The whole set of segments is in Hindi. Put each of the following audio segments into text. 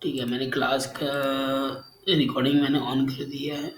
ठीक है, मैंने क्लास का रिकॉर्डिंग मैंने ऑन कर दिया है।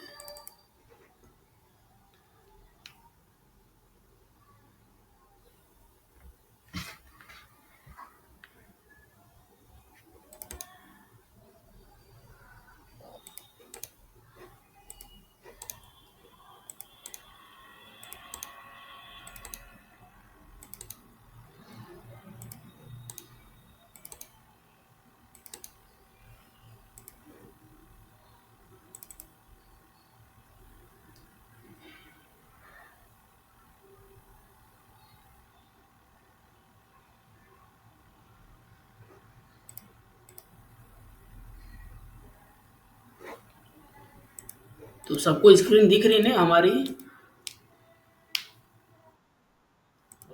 तो सबको स्क्रीन दिख रही है ना हमारी?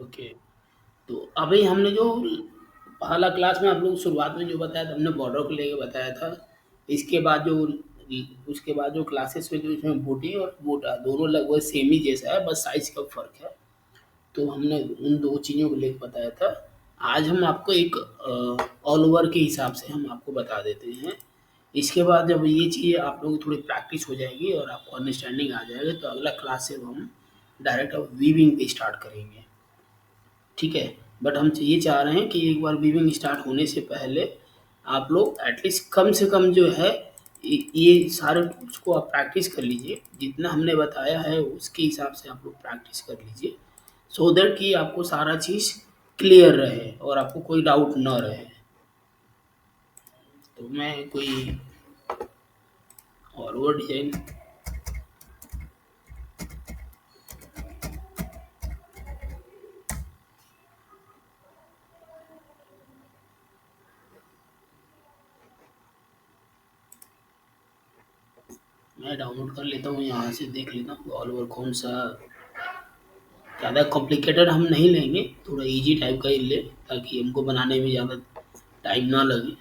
ओके। तो अभी हमने जो पहला क्लास में आप लोग शुरुआत में जो बताया था, हमने बॉर्डर को लेके बताया था। इसके बाद जो उसके बाद जो क्लासेस में जो इसमें बूटी और बूटा दोनों लगभग सेम ही जैसा है, बस साइज का फ़र्क है। तो हमने उन 2 चीज़ों को लेके बताया था। आज हम आपको एक ऑल ओवर के हिसाब से हम आपको बता देते हैं। इसके बाद जब ये चीज़ें आप लोगों की थोड़ी प्रैक्टिस हो जाएगी और आपको अंडरस्टैंडिंग आ जाएगा, तो अगला क्लास से हम डायरेक्ट अब वीविंग पे स्टार्ट करेंगे। ठीक है? बट हम ये चाह रहे हैं कि एक बार वीविंग स्टार्ट होने से पहले आप लोग एटलीस्ट कम से कम जो है ये सारे टूल्स को आप प्रैक्टिस कर लीजिए। जितना हमने बताया है उसके हिसाब से आप लोग प्रैक्टिस कर लीजिए, सो दैट कि आपको सारा चीज़ क्लियर रहे और आपको कोई डाउट ना रहे। तो मैं कोई और वो डिज़ाइन मैं डाउनलोड कर लेता हूँ, यहाँ से देख लेता हूँ ऑल ओवर कौन-सा। ज़्यादा कॉम्प्लिकेटेड हम नहीं लेंगे, थोड़ा ईज़ी टाइप का ही लें ताकि हमको बनाने में ज़्यादा टाइम ना लगे।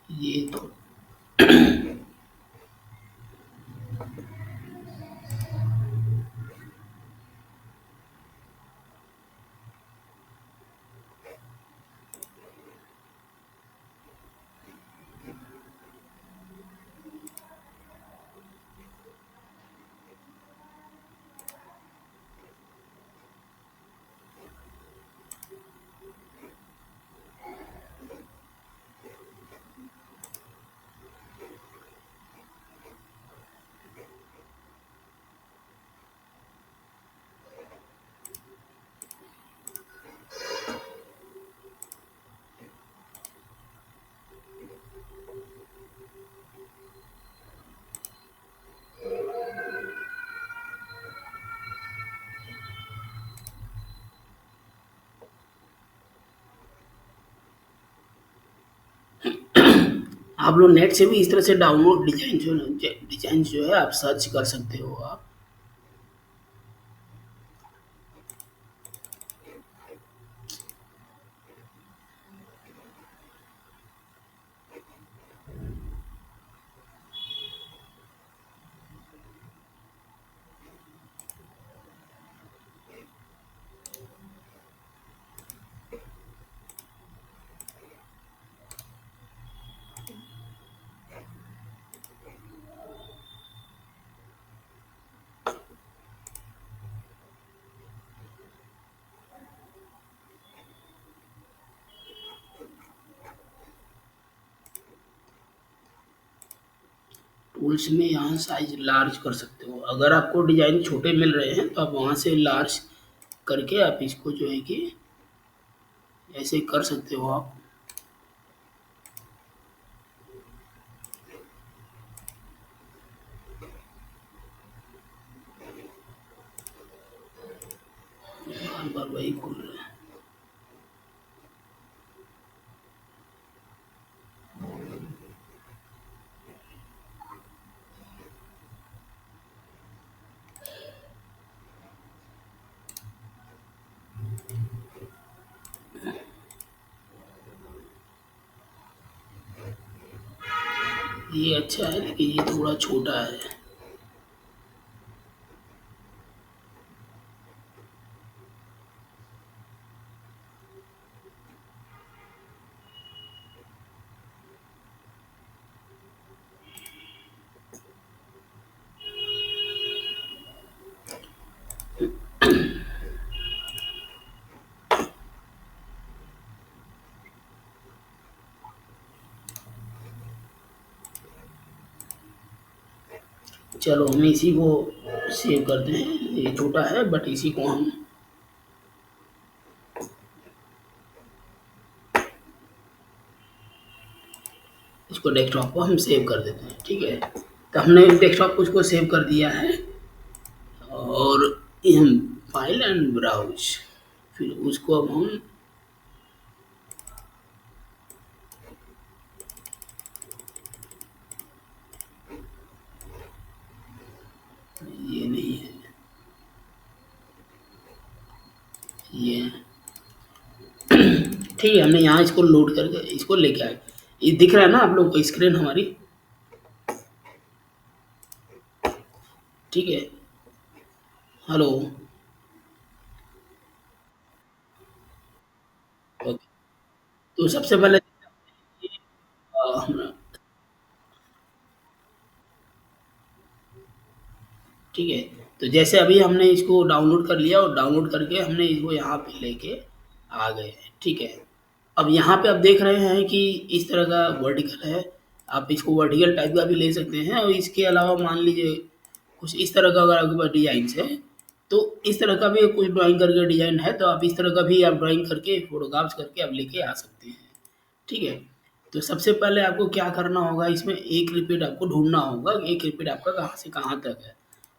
ये तो आप लोग नेट से भी इस तरह से डाउनलोड डिजाइन जो है आप सर्च कर सकते हो आप। टूल्स में यहाँ साइज लार्ज कर सकते हो। अगर आपको डिजाइन छोटे मिल रहे हैं तो आप वहाँ से लार्ज करके आप इसको जो है कि ऐसे कर सकते हो आप। बार बार वही खोल रहे हैं। ये अच्छा है लेकिन ये थोड़ा छोटा है। चलो हम इसी को सेव करते हैं। ये छोटा है बट इसी को हम इसको डेस्कटॉप को हम सेव कर देते हैं। ठीक है, तो हमने डेस्कटॉप को उसको सेव कर दिया है। और ये हम फाइल एंड ब्राउज, फिर उसको अब हम ये नहीं है, ये ठीक है। हमने यहाँ इसको लोड करके इसको लेके आए। ये दिख रहा है ना आप लोग को स्क्रीन हमारी? ठीक है। हेलो। ओके। तो सबसे पहले हम ठीक है, तो जैसे अभी हमने इसको डाउनलोड कर लिया और डाउनलोड करके हमने इसको यहाँ पे लेके आ गए। ठीक है, अब यहाँ पे आप देख रहे हैं कि इस तरह का वर्टिकल है। आप इसको वर्टिकल टाइप का भी ले सकते हैं और इसके अलावा मान लीजिए कुछ इस तरह का अगर आपके पास डिजाइन है तो इस तरह का भी कुछ ड्राइंग करके डिजाइन है तो आप इस तरह का भी आप ड्राइंग करके फोटोग्राफ्स करके आप लेके आ सकते हैं। ठीक है, तो सबसे पहले आपको क्या करना होगा, इसमें एक रिपीट आपको ढूंढना होगा, एक रिपीट आपका कहाँ से कहाँ तक है।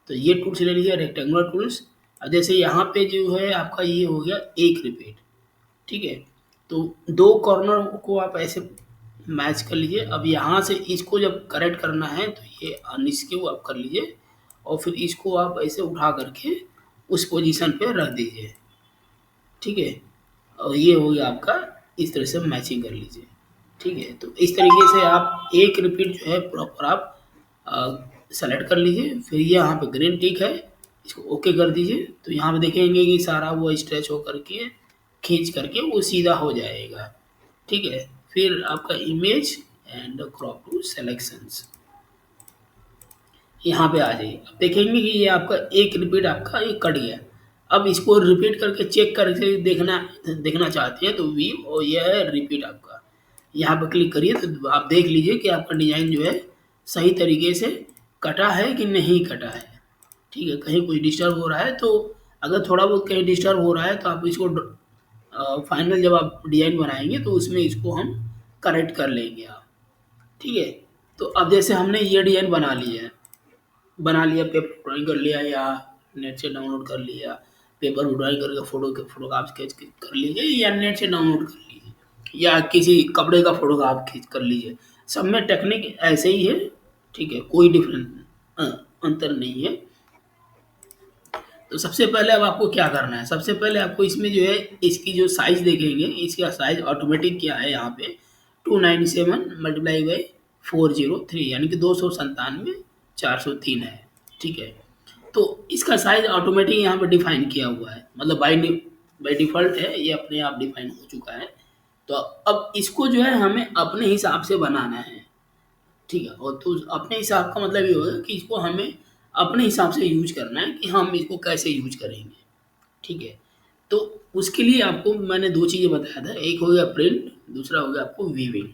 तो ये टूल्स ले लीजिए, रेक्टेंगुलर टूल्स। अब जैसे यहाँ पे जो है आपका ये हो गया एक रिपीट। ठीक है, तो दो कॉर्नर को आप ऐसे मैच कर लीजिए। अब यहाँ से इसको जब करेक्ट करना है तो ये अनस्क्यू आप कर लीजिए और फिर इसको आप ऐसे उठा करके उस पोजीशन पे रख दीजिए। ठीक है, और ये हो गया आपका, इस तरह से मैचिंग कर लीजिए। ठीक है, तो इस तरीके से आप एक रिपीट जो है प्रॉपर आप सेलेक्ट कर लीजिए। फिर ये यहाँ पे ग्रीन टिक है, इसको ओके कर दीजिए। तो यहाँ पे देखेंगे कि सारा वो स्ट्रेच हो करके खींच करके वो सीधा हो जाएगा। ठीक है, फिर आपका image and crop to selections यहाँ पे आ जाइए। अब देखेंगे कि ये आपका एक रिपीट आपका ये कट गया। अब इसको रिपीट करके चेक करके देखना देखना चाहते हैं तो वी और यह है रिपीट आपका। यहाँ पर क्लिक करिए तो आप देख लीजिए कि आपका डिज़ाइन जो है सही तरीके से कटा है कि नहीं कटा है। ठीक है, कहीं कुछ डिस्टर्ब हो रहा है तो अगर थोड़ा बहुत कहीं डिस्टर्ब हो रहा है तो आप इसको फाइनल जब आप डिज़ाइन बनाएंगे तो उसमें इसको हम करेक्ट कर लेंगे आप। ठीक है, तो अब जैसे हमने ये डिज़ाइन बना लिया, पेपर ड्राइंग कर लिया या नेट से डाउनलोड कर लिया, पेपर ड्राइंग करके फोटोग्राफ स्केच कर लीजिए या नेट से डाउनलोड कर लीजिए। या किसी कपड़े का फ़ोटो आप खींच कर लीजिए। सब में टेक्निक ऐसे ही है, ठीक है? कोई अ, अंतर नहीं है। तो सबसे पहले अब आपको क्या करना है, सबसे पहले आपको इसमें जो है इसकी जो साइज़ देखेंगे, इसका साइज़ ऑटोमेटिक क्या है यहाँ पे 297 मल्टीप्लाई बाई 403 यानी कि 297 403 है, ठीक है? तो इसका साइज़ ऑटोमेटिक यहाँ पे डिफाइन किया हुआ है, मतलब बाय डिफ़ॉल्ट है, ये अपने आप डिफाइन हो चुका है। तो अब इसको जो है हमें अपने हिसाब से बनाना है। ठीक है? और तो अपने हिसाब का मतलब ये होगा कि इसको हमें अपने हिसाब से यूज़ करना है कि हम इसको कैसे यूज़ करेंगे, ठीक है? तो उसके लिए आपको मैंने 2 चीज़ें बताया था, एक हो गया प्रिंट, दूसरा हो गया आपको वीविंग,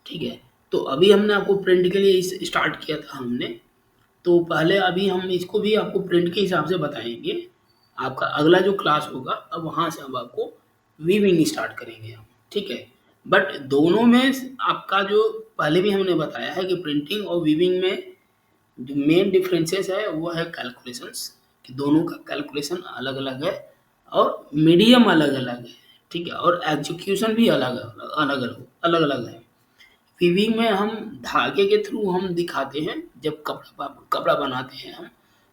ठीक है? तो अभी हमने आपको प्रिंट के लिए इस स्टार्ट किया था हमने, तो पहले अभी हम इसको भी आपको प्रिंट के हिसाब से बताएँगे। आपका अगला जो क्लास होगा, अब वहाँ से हम आपको वीविंग स्टार्ट करेंगे हम, ठीक है? बट दोनों में आपका जो पहले भी हमने बताया है कि प्रिंटिंग और वीविंग में जो मेन डिफरेंसेस है वो है कैलकुलेशंस, कि दोनों का कैलकुलेशन अलग-अलग है और मीडियम अलग-अलग है, ठीक है? और एग्जीक्यूशन भी अलग-अलग है। वीविंग में हम धागे के थ्रू हम दिखाते हैं, जब कपड़ा बनाते हैं हम,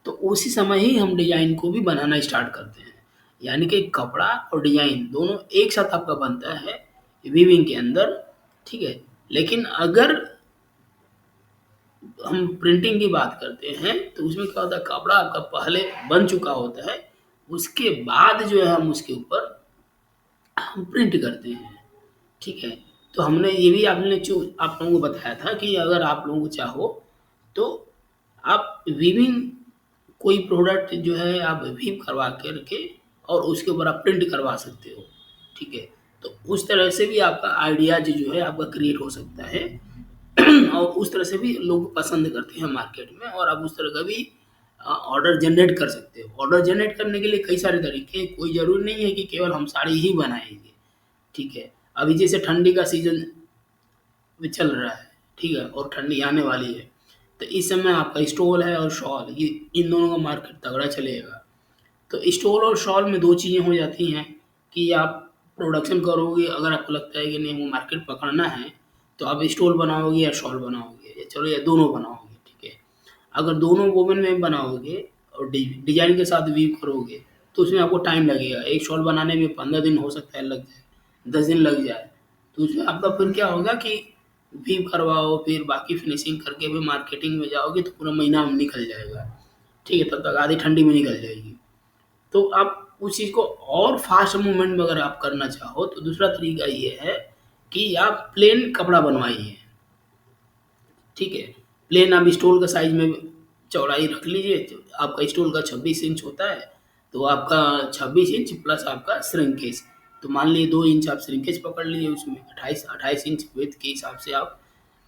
तो उसी समय ही हम डिज़ाइन को भी बनाना स्टार्ट करते हैं। यानी कि कपड़ा और डिज़ाइन दोनों एक साथ आपका बनता है वीविंग के अंदर, ठीक है? लेकिन अगर हम प्रिंटिंग की बात करते हैं, तो उसमें क्या होता है कपड़ा आपका पहले बन चुका होता है, उसके बाद जो है हम उसके ऊपर हम प्रिंट करते हैं। ठीक है? तो हमने ये भी आपने जो आप लोगों को बताया था कि अगर आप लोगों को चाहो, तो आप वीविंग कोई प्रोडक्ट जो है आप वीव करवा कर के और उसके ऊपर आप प्रिंट करवा सकते हो, ठीक है? तो उस तरह से भी आपका आइडियाज़ जो है आपका क्रिएट हो सकता है और उस तरह से भी लोग पसंद करते हैं मार्केट में और आप उस तरह का भी ऑर्डर जनरेट कर सकते हो। ऑर्डर जनरेट करने के लिए कई सारे तरीके हैं, कोई ज़रूरी नहीं है कि केवल हम साड़ी ही बनाएँगे। ठीक है। अभी जैसे ठंडी का सीज़न में चल रहा है, ठीक है? और ठंडी आने वाली है, तो इस समय आपका स्टोल है और शॉल ये इन दोनों का मार्केट तगड़ा चलेगा। तो स्टोल और शॉल में 2 चीज़ें हो जाती हैं कि आप प्रोडक्शन करोगे अगर आपको लगता है कि नहीं वो मार्केट पकड़ना है, तो आप स्टोल बनाओगे या शॉल बनाओगे या चलो या दोनों बनाओगे, ठीक है? अगर दोनों वोवन में बनाओगे और डिज़ाइन के साथ वीव करोगे, तो उसमें आपको टाइम लगेगा। एक शॉल बनाने में 15 दिन हो सकता है लग जाए, 10 दिन लग जाए। तो उसमें आपका फिर क्या होगा कि वीव करवाओ, फिर बाकी फिनिशिंग करके फिर मार्केटिंग में जाओगे तो पूरा महीना निकल जाएगा। ठीक है? तब तक आधी ठंडी में निकल जाएगी। तो आप उस चीज़ को और फ़ास्ट मूवमेंट में अगर आप करना चाहो, तो दूसरा तरीका ये है कि आप प्लेन कपड़ा बनवाइए। ठीक है? प्लेन आप स्टोल का साइज़ में चौड़ाई रख लीजिए, तो आपका स्टोल का 26 इंच होता है, तो आपका 26 इंच प्लस आपका श्रिंकेज, तो मान लीजिए 2 इंच आप श्रिंकेज पकड़ लीजिए उसमें, 28 इंच विड्थ के हिसाब से आप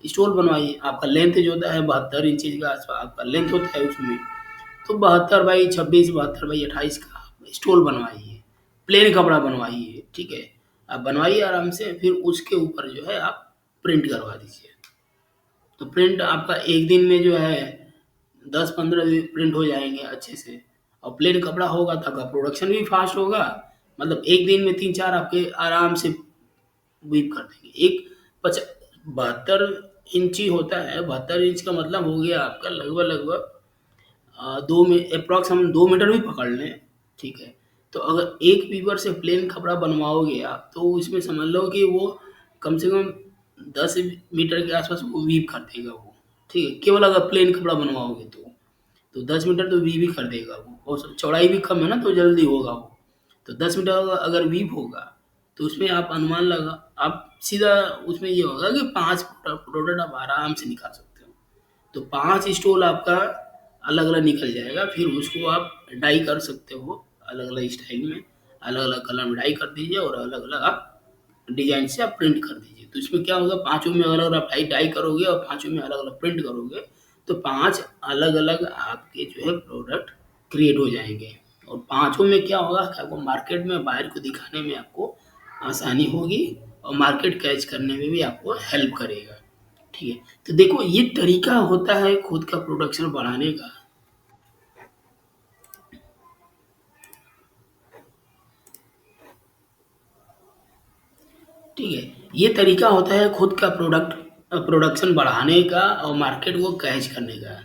स्टोल बनवाइए। आपका लेंथ जो होता है 72 इंचेज़ का आस-पास आपका लेंथ होता है उसमें, तो 72 बाई 26, 72 बाई 28 का आप स्टोल बनवाइए, प्लेन कपड़ा बनवाइए, ठीक है? आप बनवाइए आराम से, फिर उसके ऊपर जो है आप प्रिंट करवा दीजिए। तो प्रिंट आपका 1 दिन में जो है 10-15 प्रिंट हो जाएँगे अच्छे से और प्लेन कपड़ा होगा तो आपका प्रोडक्शन भी फ़ास्ट होगा, मतलब 1 दिन में 3-4 आपके आराम से वीव कर देंगे। एक पच 72 इंची होता है, 72 इंच का मतलब हो गया आपका लगभग-लगभग 2 में एप्रॉक्स हम 2 मीटर भी पकड़ लें, ठीक है? तो अगर एक वीवर से प्लेन कपड़ा बनवाओगे आप, तो इसमें समझ लो कि वो कम से कम 10 मीटर के आस-पास वो वीव कर देगा वो, ठीक है? केवल अगर प्लेन कपड़ा बनवाओगे तो। तो 10 मीटर तो वीव ही कर देगा वो और चौड़ाई भी कम है ना, तो जल्दी होगा वो। तो 10 मीटर अगर वीव होगा, तो उसमें आप अनुमान लगा आप सीधा उसमें ये होगा कि 5 प्रोडक्ट आप आराम से निकाल सकते हो। तो 5 स्टॉल आपका अलग-अलग निकल जाएगा, फिर उसको आप डाई कर सकते हो अलग-अलग स्टाइल में, अलग-अलग कलर में डाई कर दीजिए और अलग-अलग आप डिज़ाइन से आप प्रिंट कर दीजिए। तो इसमें क्या होगा पाँचों में अलग-अलग आप डाई करोगे और पाँचों में अलग-अलग प्रिंट करोगे, तो 5 अलग-अलग आपके जो है प्रोडक्ट क्रिएट हो जाएँगे और पाँचों में क्या होगा कि आपको मार्केट में बायर को दिखाने में आपको आसानी होगी और मार्केट कैच करने में भी आपको हेल्प करेगा। ठीक है? तो देखो ये तरीका होता है खुद का प्रोडक्शन बढ़ाने का। ठीक ठीक है? ये तरीका होता है खुद का प्रोडक्शन बढ़ाने का और मार्केट को कैच करने का,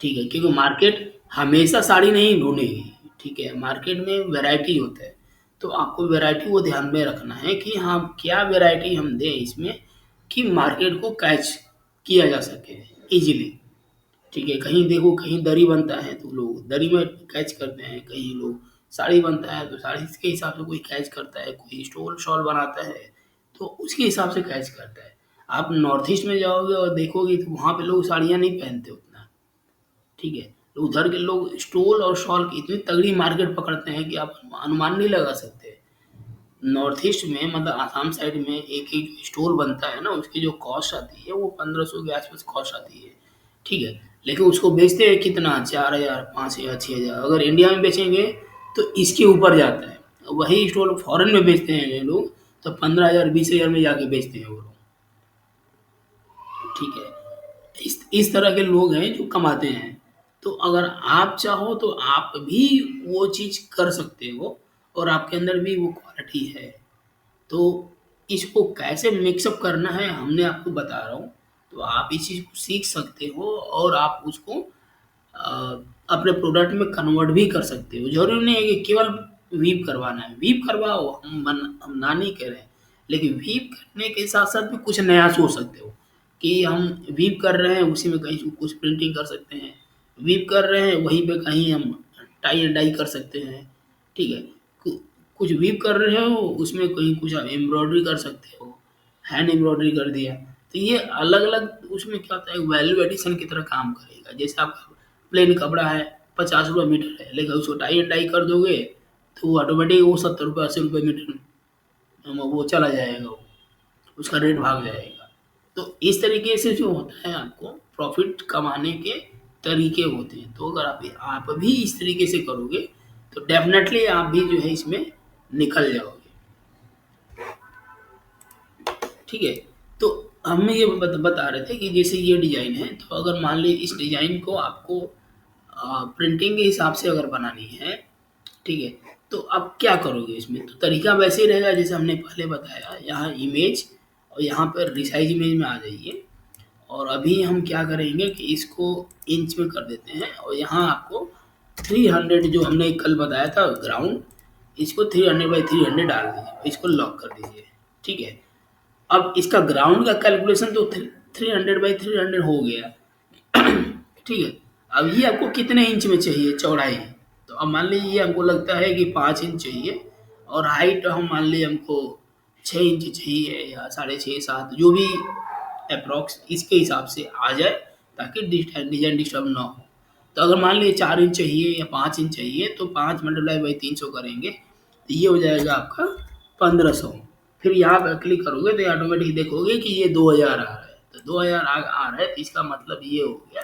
ठीक है? क्योंकि मार्केट हमेशा साड़ी नहीं ढूँढेगी, ठीक है? मार्केट में वैरायटी होता है, तो आपको वैरायटी को ध्यान में रखना है कि हाँ, क्या वैरायटी हम दें इसमें कि मार्केट को कैच किया जा सके ईज़िली। ठीक है, कहीं देखो कहीं दरी बनता है तो लोग दरी में कैच करते हैं, कहीं लोग साड़ी बनता है तो साड़ी के हिसाब से कोई कैच करता है, कोई स्टोल शॉल बनाता है तो उसके हिसाब से कैच करता है। आप नॉर्थ ईस्ट में जाओगे और देखोगे तो वहाँ पे लोग साड़ियाँ नहीं पहनते उतना, ठीक है? तो उधर के लोग स्टोल और शॉल की इतनी तगड़ी मार्केट पकड़ते हैं कि आप अनुमान नहीं लगा सकते। नॉर्थ ईस्ट में मतलब आसाम साइड में एक-एक स्टोर बनता है ना, उसकी जो कॉस्ट आती है वो 1500 के आस-पास कॉस्ट आती है, ठीक है? लेकिन उसको बेचते हैं कितना 4000, 5000, 6000 अगर इंडिया में बेचेंगे तो इसके ऊपर जाता है। वही स्टोर फॉरेन में बेचते हैं ये लोग तो 15,000, 20,000 में जाके बेचते हैं वो लोग, ठीक है? इस तरह के लोग हैं जो कमाते हैं। तो अगर आप चाहो तो आप भी वो चीज़ कर सकते हो और आपके अंदर भी वो क्वालिटी है। तो इसको कैसे मिक्सअप करना है हमने आपको बता रहा हूँ। तो आप इस चीज़ को सीख सकते हो और आप उसको अपने प्रोडक्ट में कन्वर्ट भी कर सकते हो। ज़रूरी नहीं है कि केवल वीव करवाना है, वीव करवाओ हम ना नहीं कह रहे हैं। लेकिन वीव करने के साथ-साथ भी कुछ नया सोच सकते हो कि हम वीव कर रहे हैं उसी में कहीं कुछ प्रिंटिंग कर सकते हैं। वीव कर रहे हैं वहीं पे कहीं हम टाई एंड डाई कर सकते हैं, ठीक है? कु कुछ वीव कर रहे हो उसमें कहीं कुछ आप एम्ब्रॉयडरी कर सकते हो, हैंड एम्ब्रॉयडरी कर दिया। तो ये अलग-अलग उसमें क्या होता है वैल्यू एडिशन की तरह काम करेगा। जैसे आप प्लेन कपड़ा है, ₹50 मीटर है, लेकिन उसको टाई एंड डाई कर दोगे, तो वो ऑटोमेटिक वो ₹70 ₹80 मीटर वो चला जाएगा वो, उसका रेट भाग जाएगा। तो इस तरीके से जो होता है आपको प्रॉफ़िट कमाने के तरीके होते हैं। तो अगर आप भी इस तरीके से करोगे, तो डेफ़िनेटली आप भी जो है इसमें निकल जाओगे, ठीक है? तो हम ये बता रहे थे कि जैसे ये डिज़ाइन है, तो अगर मान लीजिए इस डिज़ाइन को आपको प्रिंटिंग के हिसाब से अगर बनानी है, ठीक है? तो आप क्या करोगे इसमें? तो तरीका वैसे ही रहेगा जैसे हमने पहले बताया, यहाँ इमेज और यहाँ पर रिसाइज़ इमेज में आ जाइए और अभी हम क्या करेंगे कि इसको इंच में कर देते हैं और यहाँ आपको 300 जो हमने कल बताया था ग्राउंड, इसको 300 बाई 300 डाल दीजिए, इसको लॉक कर दीजिए, ठीक है? अब इसका ग्राउंड का कैलकुलेशन तो 300 बाई 300 हो गया, ठीक है? अब ये आपको कितने इंच में चाहिए चौड़ाई? तो अब मान लीजिए ये हमको लगता है कि 5 इंच चाहिए और हाइट हम मान लीजिए हमको 6 इंच चाहिए या साढ़े 6, 7 जो भी एप्रॉक्स इसके हिसाब से आ जाए ताकि डिज़ाइन डिस्टर्ब ना हो। तो अगर मान लीजिए 4 इंच चाहिए या 5 इंच चाहिए तो 5 मल्टीप्लाई बाई 300 करेंगे, तो ये हो जाएगा आपका 1500। फिर यहाँ पे क्लिक करोगे तो ऑटोमेटिक देखोगे कि ये 2000 आ रहा है। तो 2000 आ रहा है तो इसका मतलब ये हो गया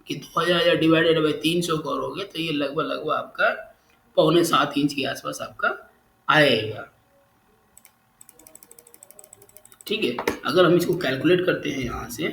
कि 2000 डिवाइडेड बाई 300 करोगे तो ये लगभग-लगभग आपका पौने 7 इंच के आसपास आपका आएगा। ठीक है? अगर हम इसको कैलकुलेट करते हैं यहाँ से,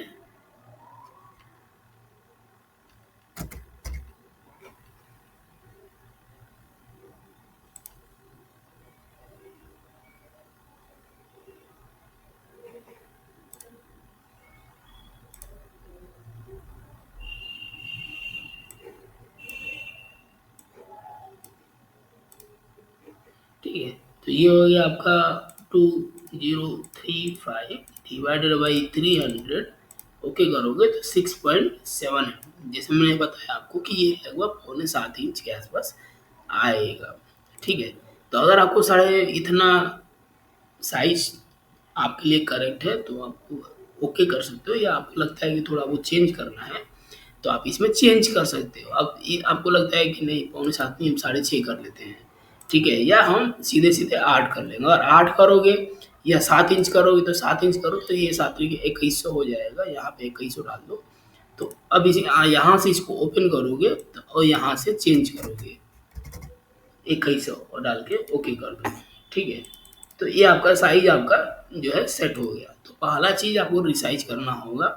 ठीक है? तो ये हो गया आपका 2035 डिवाइडेड बाई 300 ओके करोगे तो 6.7 जैसे मैंने बताया आपको कि ये लगभग पौने 7 इंच के आसपास आएगा। ठीक है? तो अगर आपको साढ़े इतना साइज़ आपके लिए करेक्ट है तो आप ओके कर सकते हो या आपको लगता है कि थोड़ा वो चेंज करना है, तो आप इसमें चेंज कर सकते हो। अब ये आपको लगता है कि नहीं पौने 7 नहीं हम साढ़े 6 कर लेते हैं, ठीक है? या हम सीधे-सीधे 8 कर लेंगे। अगर 8 करोगे या 7 इंच करोगे तो 7 इंच करो तो ये 7 त्रिक 2100 हो जाएगा, यहाँ पे 2100 डाल दो। तो अब यहाँ से इसको ओपन करोगे और यहाँ से चेंज करोगे। 2100 और डाल के ओके कर दो, ठीक है? तो ये आपका साइज़ आपका जो है सेट हो गया। तो पहला चीज़ आपको रिसाइज़ करना होगा।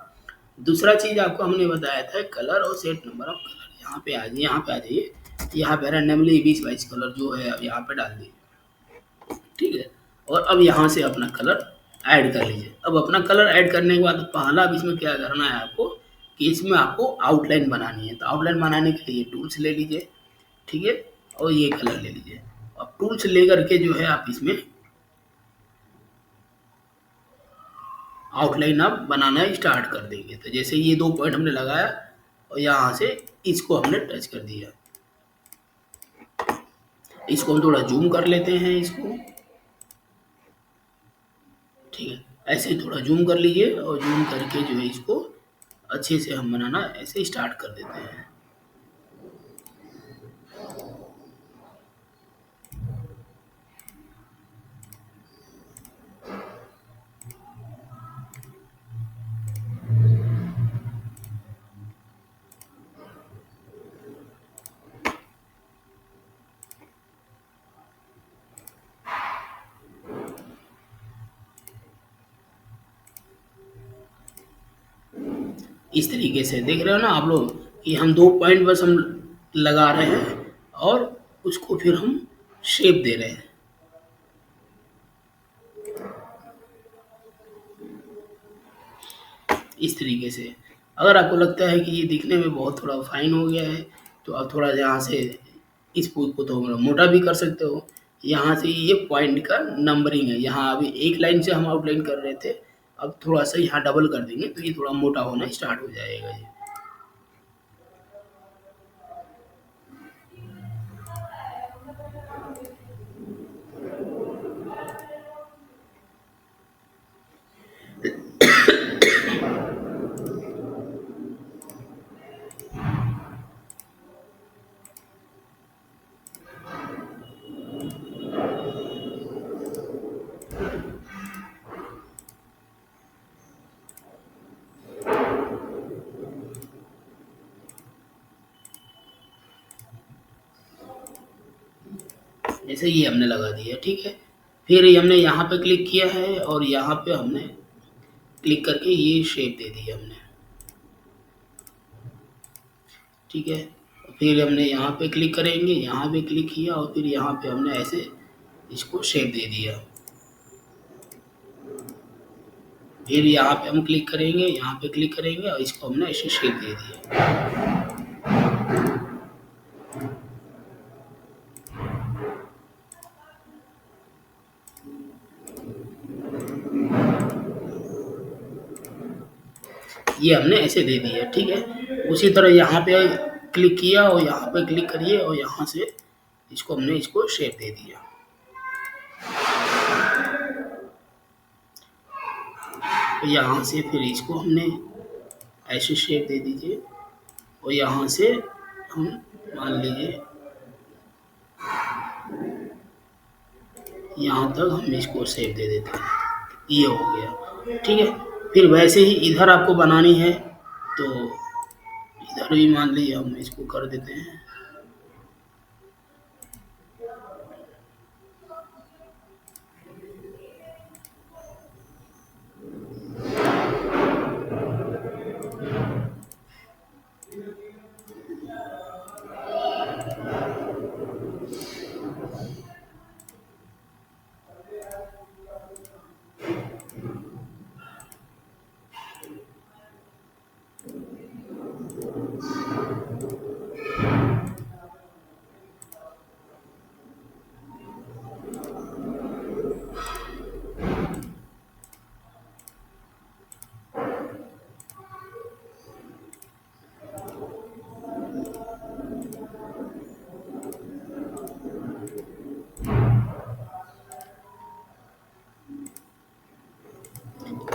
दूसरा चीज़ आपको हमने बताया था कलर और सेट नंबर ऑफ कलर। यहाँ पे आ जाइए। यहाँ पे रैंडमली 20-22 कलर जो है अब यहाँ पे डाल दीजिए, ठीक है? और अब यहाँ से अपना कलर ऐड कर लीजिए। अब अपना कलर ऐड करने के बाद पहला अब इसमें क्या करना है आपको कि इसमें आपको आउटलाइन बनानी है। तो आउटलाइन बनाने के लिए टूल्स ले लीजिए, ठीक है, और ये कलर ले लीजिए। अब टूल्स लेकर के जो है आप इसमें आउटलाइन आप बनाना स्टार्ट कर देंगे। तो जैसे ये 2 पॉइंट हमने लगाया और यहाँ से इसको हमने टच कर दिया। इसको हम थोड़ा जूम कर लेते हैं इसको, ठीक है। ऐसे ही थोड़ा जूम कर लीजिए और जूम करके जो है इसको अच्छे से हम बनाना ऐसे स्टार्ट कर देते हैं। इस तरीके से देख रहे हो ना आप लोग कि हम 2 पॉइंट बस हम लगा रहे हैं और उसको फिर हम शेप दे रहे हैं। इस तरीके से अगर आपको लगता है कि ये दिखने में बहुत थोड़ा फाइन हो गया है तो आप थोड़ा यहाँ से इस को तो मोटा भी कर सकते हो। यहाँ से ये पॉइंट का नंबरिंग है, यहाँ अभी एक लाइन से हम आउटलाइन कर रहे थे, अब थोड़ा सा यहाँ डबल कर देंगे तो ये थोड़ा मोटा होना स्टार्ट हो जाएगा ये। जैसे ये हमने लगा दिया, ठीक है। फिर ये हमने यहाँ पे क्लिक किया है और यहाँ पे हमने क्लिक करके ये शेप दे दी हमने, ठीक है। फिर हमने यहाँ पे क्लिक करेंगे, यहाँ पे क्लिक किया और फिर यहाँ पे हमने ऐसे इसको शेप दे दिया। फिर यहाँ पे हम क्लिक करेंगे, यहाँ पे क्लिक करेंगे और इसको हमने ऐसे शेप दे दिया। ये हमने ऐसे दे दिया, ठीक है। उसी तरह यहाँ पे क्लिक किया और यहाँ पे क्लिक करिए और यहाँ से इसको हमने इसको शेप दे दिया। तो यहाँ से फिर इसको हमने ऐसे शेप दे दीजिए और यहाँ से हम मान लीजिए यहाँ तक हम इसको शेप दे देते हैं। ये हो गया, ठीक है। फिर वैसे ही इधर आपको बनानी है तो इधर भी मान लीजिए हम इसको कर देते हैं।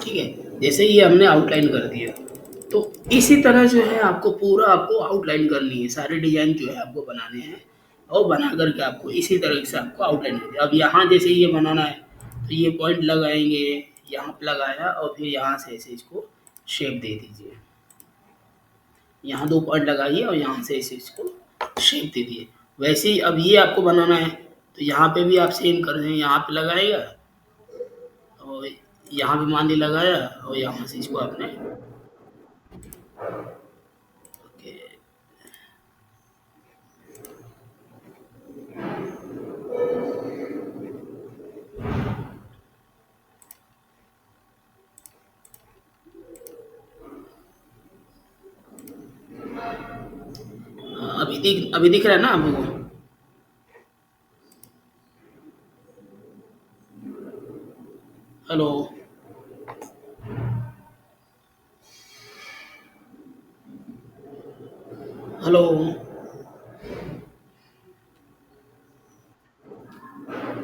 ठीक है, जैसे ये हमने आउटलाइन कर दिया तो इसी तरह जो है आपको पूरा आपको आउटलाइन करनी है, सारे डिजाइन जो है आपको बनाने हैं और बना करके आपको इसी तरह से आपको आउटलाइन करनी है। अब यहाँ जैसे ये बनाना है तो ये पॉइंट लगाएंगे, यहाँ पे लगाया और फिर यहाँ से ऐसे इसको शेप दे दीजिए। यहाँ 2 पॉइंट लगाइए और यहाँ से ऐसे इसको शेप दे दिए। वैसे ही अब ये आपको बनाना है तो यहाँ पे भी आप सेम कर दें, यहाँ पे लगाएगा और यहाँ भी मान ली लगाया और यहाँ से इसको आपने ओके, अभी दिख रहा है ना आपको? हेलो। हेलो।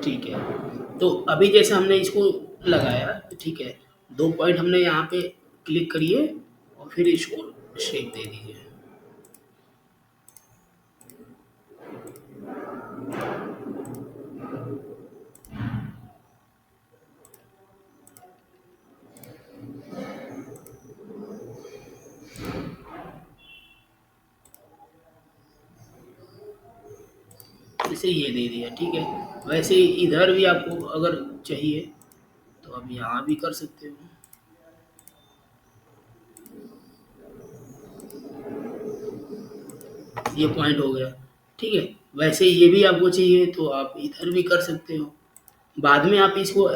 ठीक है। तो अभी जैसे हमने इसको लगाया, ठीक है, 2 पॉइंट हमने यहाँ पे क्लिक करिए और फिर इसको शेप दे दीजिए। इसे ये दे दिया, ठीक है। वैसे ही इधर भी आपको अगर चाहिए तो आप यहाँ भी कर सकते हो। ये पॉइंट हो गया, ठीक है। वैसे ये भी आपको चाहिए तो आप इधर भी कर सकते हो। बाद में आप इसको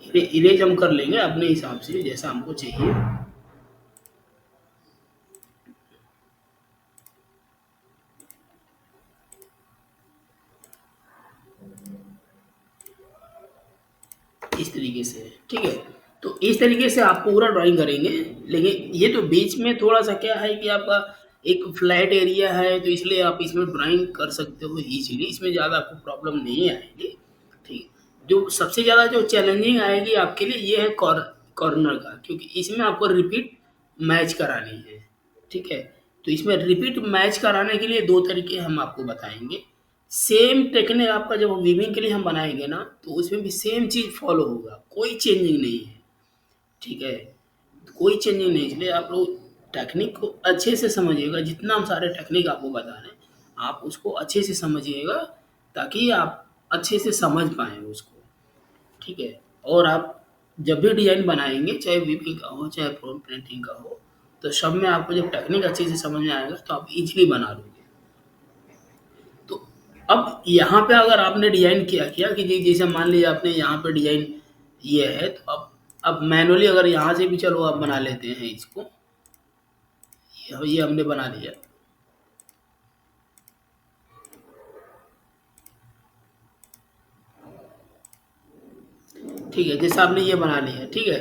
इरेज हम कर लेंगे अपने हिसाब से जैसा हमको चाहिए। इस तरीके से, ठीक है। तो इस तरीके से आप पूरा ड्राइंग करेंगे। लेकिन ये तो बीच में थोड़ा सा क्या है कि आपका एक फ्लैट एरिया है, तो इसलिए आप इसमें ड्राइंग कर सकते हो इजीली, इसमें ज़्यादा आपको प्रॉब्लम नहीं आएगी, ठीक है। जो सबसे ज़्यादा जो चैलेंजिंग आएगी आपके लिए ये है कॉर्नर का, क्योंकि इसमें आपको रिपीट मैच करानी है, ठीक है। तो इसमें रिपीट मैच कराने के लिए दो तरीके हम आपको बताएंगे। सेम टेक्निक आपका जब वीविंग के लिए हम बनाएंगे ना, तो उसमें भी सेम चीज़ फॉलो होगा, कोई चेंजिंग नहीं है, ठीक है। कोई चेंजिंग नहीं, इसलिए आप लोग टेक्निक को अच्छे से समझिएगा। जितना हम सारे टेक्निक आपको बता रहे हैं, आप उसको अच्छे से समझिएगा ताकि आप अच्छे से समझ पाएँ उसको, ठीक है। और आप जब भी डिज़ाइन बनाएँगे, चाहे वीविंग का हो, चाहे फ्रंट प्रिंटिंग का हो, तो सब में आपको जब टेक्निक अच्छे से समझ में आएगा, तो आप ईज़िली बना लोगे। तो अब यहाँ पे अगर आपने डिज़ाइन किया किया कि जैसे मान लीजिए आपने यहाँ पे डिज़ाइन ये है, तो अब मैनुअली अगर यहाँ से भी चलो आप बना लेते हैं इसको। ये हमने बना लिया, ठीक है। जैसे आपने ये बना लिया, ठीक है।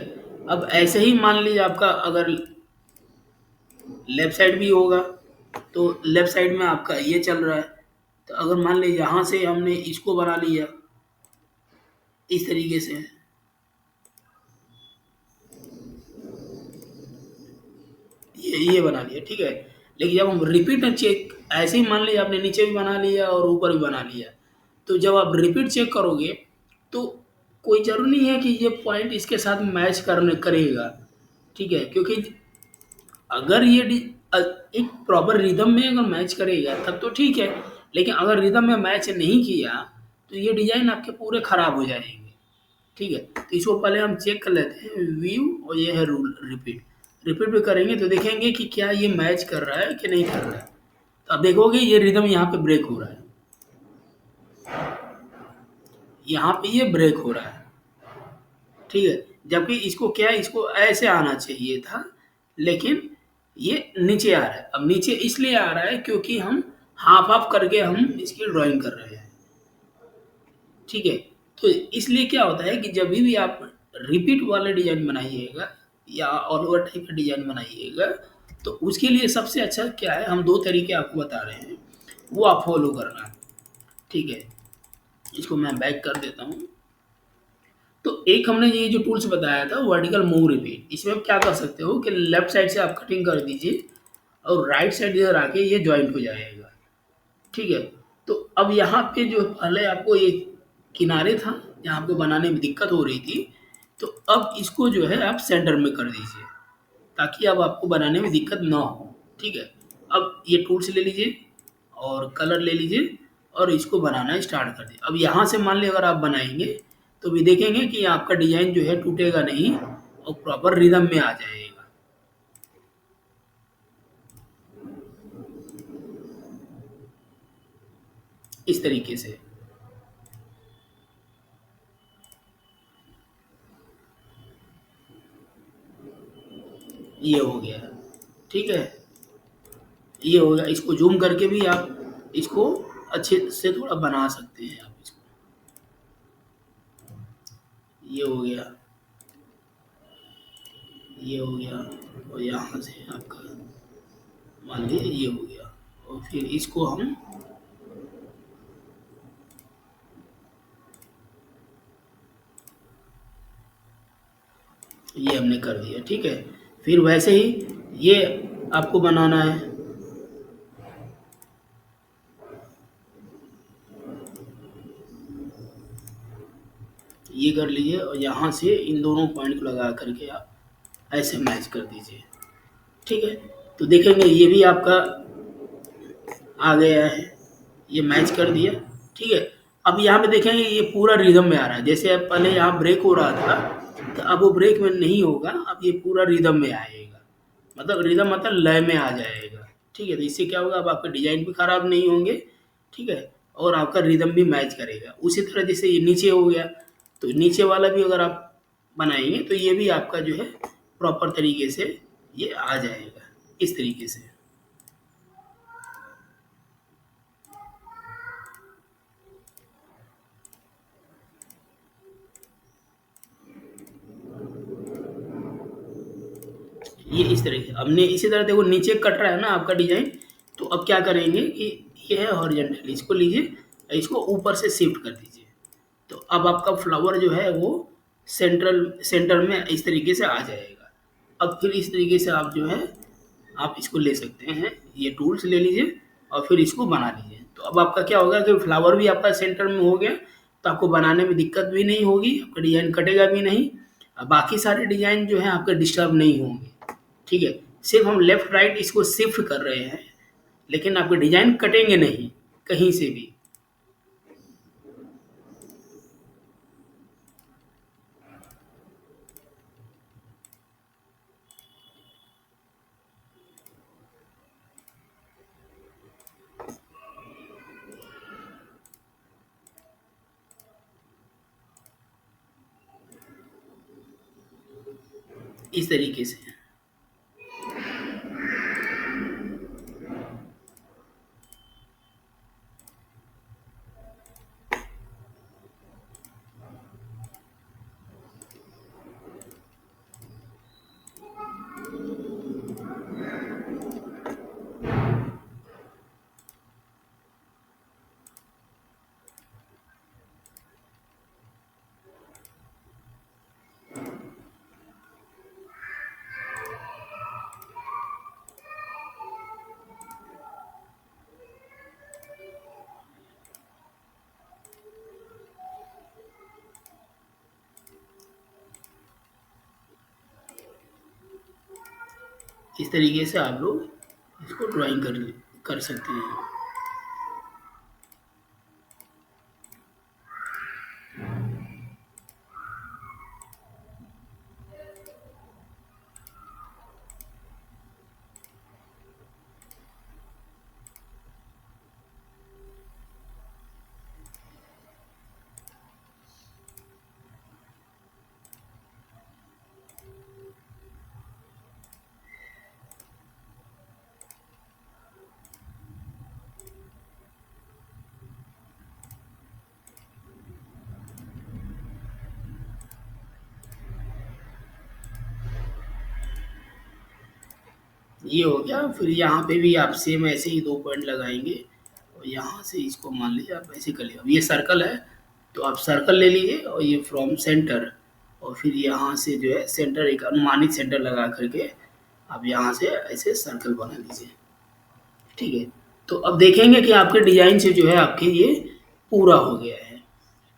अब ऐसे ही मान लीजिए आपका अगर लेफ्ट साइड भी होगा, तो लेफ्ट साइड में आपका ये चल रहा है। तो अगर मान लीजिए यहाँ से हमने इसको बना लिया इस तरीके से, ये बना लिया, ठीक है। लेकिन जब हम रिपीट चेक, ऐसे ही मान लीजिए आपने नीचे भी बना लिया और ऊपर भी बना लिया, तो जब आप रिपीट चेक करोगे तो कोई ज़रूरी नहीं है कि ये पॉइंट इसके साथ मैच करने करेगा, ठीक है। क्योंकि अगर ये एक प्रॉपर रिदम में अगर मैच करेगा तब तो ठीक है, लेकिन अगर रिदम में मैच नहीं किया तो ये डिज़ाइन आपके पूरे खराब हो जाएंगे, ठीक है। तो इसको पहले हम चेक कर लेते हैं व्यू, और ये है रूल रिपीट। रिपीट भी करेंगे तो देखेंगे कि क्या ये मैच कर रहा है कि नहीं कर रहा है। तो अब देखोगे ये रिदम यहाँ पे ब्रेक हो रहा है, यहाँ पे ये ब्रेक हो रहा है, ठीक है। जबकि इसको क्या है, इसको ऐसे आना चाहिए था, लेकिन ये नीचे आ रहा है। अब नीचे इसलिए आ रहा है क्योंकि हम हाफ हाफ करके हम इसकी ड्राइंग कर रहे हैं, ठीक है। तो इसलिए क्या होता है कि जब भी आप रिपीट वाले डिजाइन बनाइएगा या ऑल ओवर टाइप का डिजाइन बनाइएगा, तो उसके लिए सबसे अच्छा क्या है, हम दो तरीके आपको बता रहे हैं, वो आप फॉलो करना, ठीक है। इसको मैं बैक कर देता हूँ। तो एक हमने ये जो टूल्स बताया था वर्टिकल मूव रिपीट, इसमें आप क्या कर सकते हो कि लेफ्ट साइड से आप कटिंग कर दीजिए और राइट साइड इधर आके ये जॉइंट हो जाएगा, ठीक है। तो अब यहाँ पे जो पहले आपको ये किनारे था जहाँ आपको बनाने में दिक्कत हो रही थी, तो अब इसको जो है आप सेंटर में कर दीजिए ताकि अब आपको बनाने में दिक्कत ना हो, ठीक है। अब ये टूल्स ले लीजिए और कलर ले लीजिए और इसको बनाना स्टार्ट कर दिए। अब यहाँ से मान लीजिए अगर आप बनाएंगे तो भी देखेंगे कि आपका डिजाइन जो है टूटेगा नहीं और प्रॉपर रिदम में आ जाएगा। इस तरीके से ये हो गया, ठीक है। ये हो गया, इसको जूम करके भी आप इसको अच्छे से थोड़ा बना सकते हैं आप इसको। ये हो गया, ये हो गया, और यहाँ से आपका मान लीजिए ये हो गया, और फिर इसको हम ये हमने कर दिया, ठीक है। फिर वैसे ही ये आपको बनाना है, ये कर लीजिए, और यहाँ से इन दोनों पॉइंट को लगा करके आप ऐसे मैच कर दीजिए, ठीक है। तो देखेंगे ये भी आपका आ गया है, ये मैच कर दिया, ठीक है। अब यहाँ पे देखेंगे ये पूरा रिदम में आ रहा है, जैसे अब पहले यहाँ ब्रेक हो रहा था, तो अब वो ब्रेक में नहीं होगा, अब ये पूरा रिदम में आएगा, मतलब रिदम मतलब लय में आ जाएगा, ठीक है। तो इससे क्या होगा, अब आपके डिजाइन भी खराब नहीं होंगे, ठीक है, और आपका रिदम भी मैच करेगा। उसी तरह जैसे ये नीचे हो गया, तो नीचे वाला भी अगर आप बनाएंगे तो ये भी आपका जो है प्रॉपर तरीके से ये आ जाएगा, इस तरीके से। ये इस तरह से हमने इसी तरह देखो नीचे कट रहा है ना आपका डिजाइन, तो अब क्या करेंगे कि ये है हॉरिजॉन्टल, इसको लीजिए, इसको ऊपर से शिफ्ट कर दीजिए, तो अब आपका फ्लावर जो है वो सेंटर में इस तरीके से आ जाएगा। अब फिर इस तरीके से आप जो है आप इसको ले सकते हैं, ये टूल्स ले लीजिए और फिर इसको बना लीजिए। तो अब आपका क्या होगा कि फ्लावर भी आपका सेंटर में हो गया, तो आपको बनाने में दिक्कत भी नहीं होगी, आपका डिजाइन कटेगा भी नहीं, और बाकी सारे डिजाइन जो है आपके डिस्टर्ब नहीं होंगे, ठीक है। सिर्फ हम लेफ्ट राइट इसको शिफ्ट कर रहे हैं, लेकिन आपके डिजाइन कटेंगे नहीं कहीं से भी। इस तरीके से इस तरीके से आप लोग इसको ड्राइंग कर सकते हैं। ये हो गया, फिर यहाँ पे भी आप सेम ऐसे ही दो पॉइंट लगाएंगे, और यहाँ से इसको मान लीजिए आप ऐसे कर लीजिए। अब ये सर्कल है, तो आप सर्कल ले लीजिए, और ये फ्रॉम सेंटर, और फिर यहाँ से जो है सेंटर एक अनुमानित सेंटर लगा करके आप यहाँ से ऐसे सर्कल बना लीजिए, ठीक है। तो अब देखेंगे कि आपके डिजाइन से जो है आपके ये पूरा हो गया है,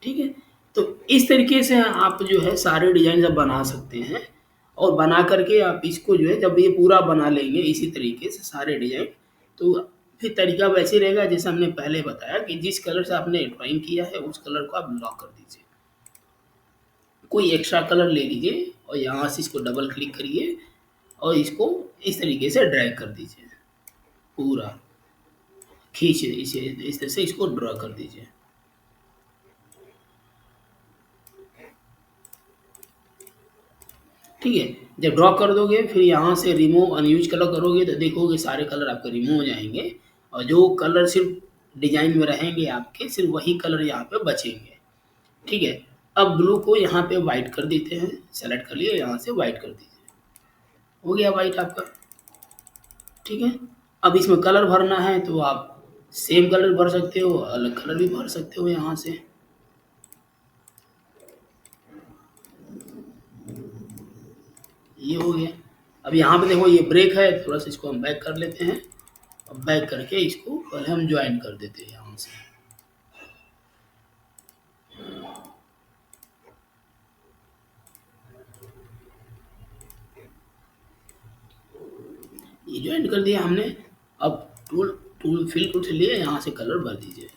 ठीक है। तो इस तरीके से आप जो है सारे डिजाइन आप बना सकते हैं, और बना करके आप इसको जो है जब ये पूरा बना लेंगे इसी तरीके से सारे डिजाइन, तो फिर तरीका वैसे रहेगा जैसे हमने पहले बताया कि जिस कलर से आपने ड्राइंग किया है उस कलर को आप लॉक कर दीजिए। कोई एक्स्ट्रा कलर ले लीजिए और यहाँ से इसको डबल क्लिक करिए, और इसको इस तरीके से ड्रैग कर दीजिए, पूरा खींच इसे इस तरह से इसको ड्रॉ कर दीजिए। ठीक है, जब ड्रॉ कर दोगे फिर यहाँ से रिमूव अनयूज कलर करोगे तो देखोगे सारे कलर आपके रिमूव हो जाएंगे, और जो कलर सिर्फ डिजाइन में रहेंगे आपके, सिर्फ वही कलर यहाँ पे बचेंगे। ठीक है, अब ब्लू को यहाँ पे वाइट कर देते हैं, सेलेक्ट कर लिए, यहाँ से वाइट कर दीजिए, हो गया वाइट आपका। ठीक है, अब इसमें कलर भरना है तो आप सेम कलर भर सकते हो, अलग कलर भी भर सकते हो यहाँ से। ये हो गया। अब यहाँ पे देखो ये ब्रेक है, थोड़ा सा इसको हम बैक कर लेते हैं, और बैक करके इसको पहले हम ज्वाइन कर देते हैं यहाँ से। ये ज्वाइन कर दिया हमने। अब टूल टूल फिल टूल से लिए, यहाँ से कलर भर दीजिए,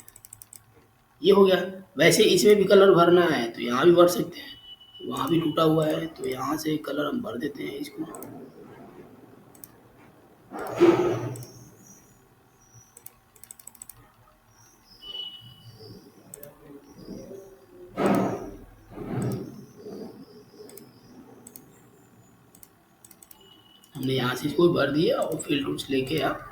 ये हो गया। वैसे इसमें भी कलर भरना है तो यहाँ भी भर सकते हैं, वहाँ भी टूटा हुआ है तो यहाँ से कलर हम भर देते हैं इसको। हमने यहाँ से इसको भर दिया, और फिल टूल्स लेके आप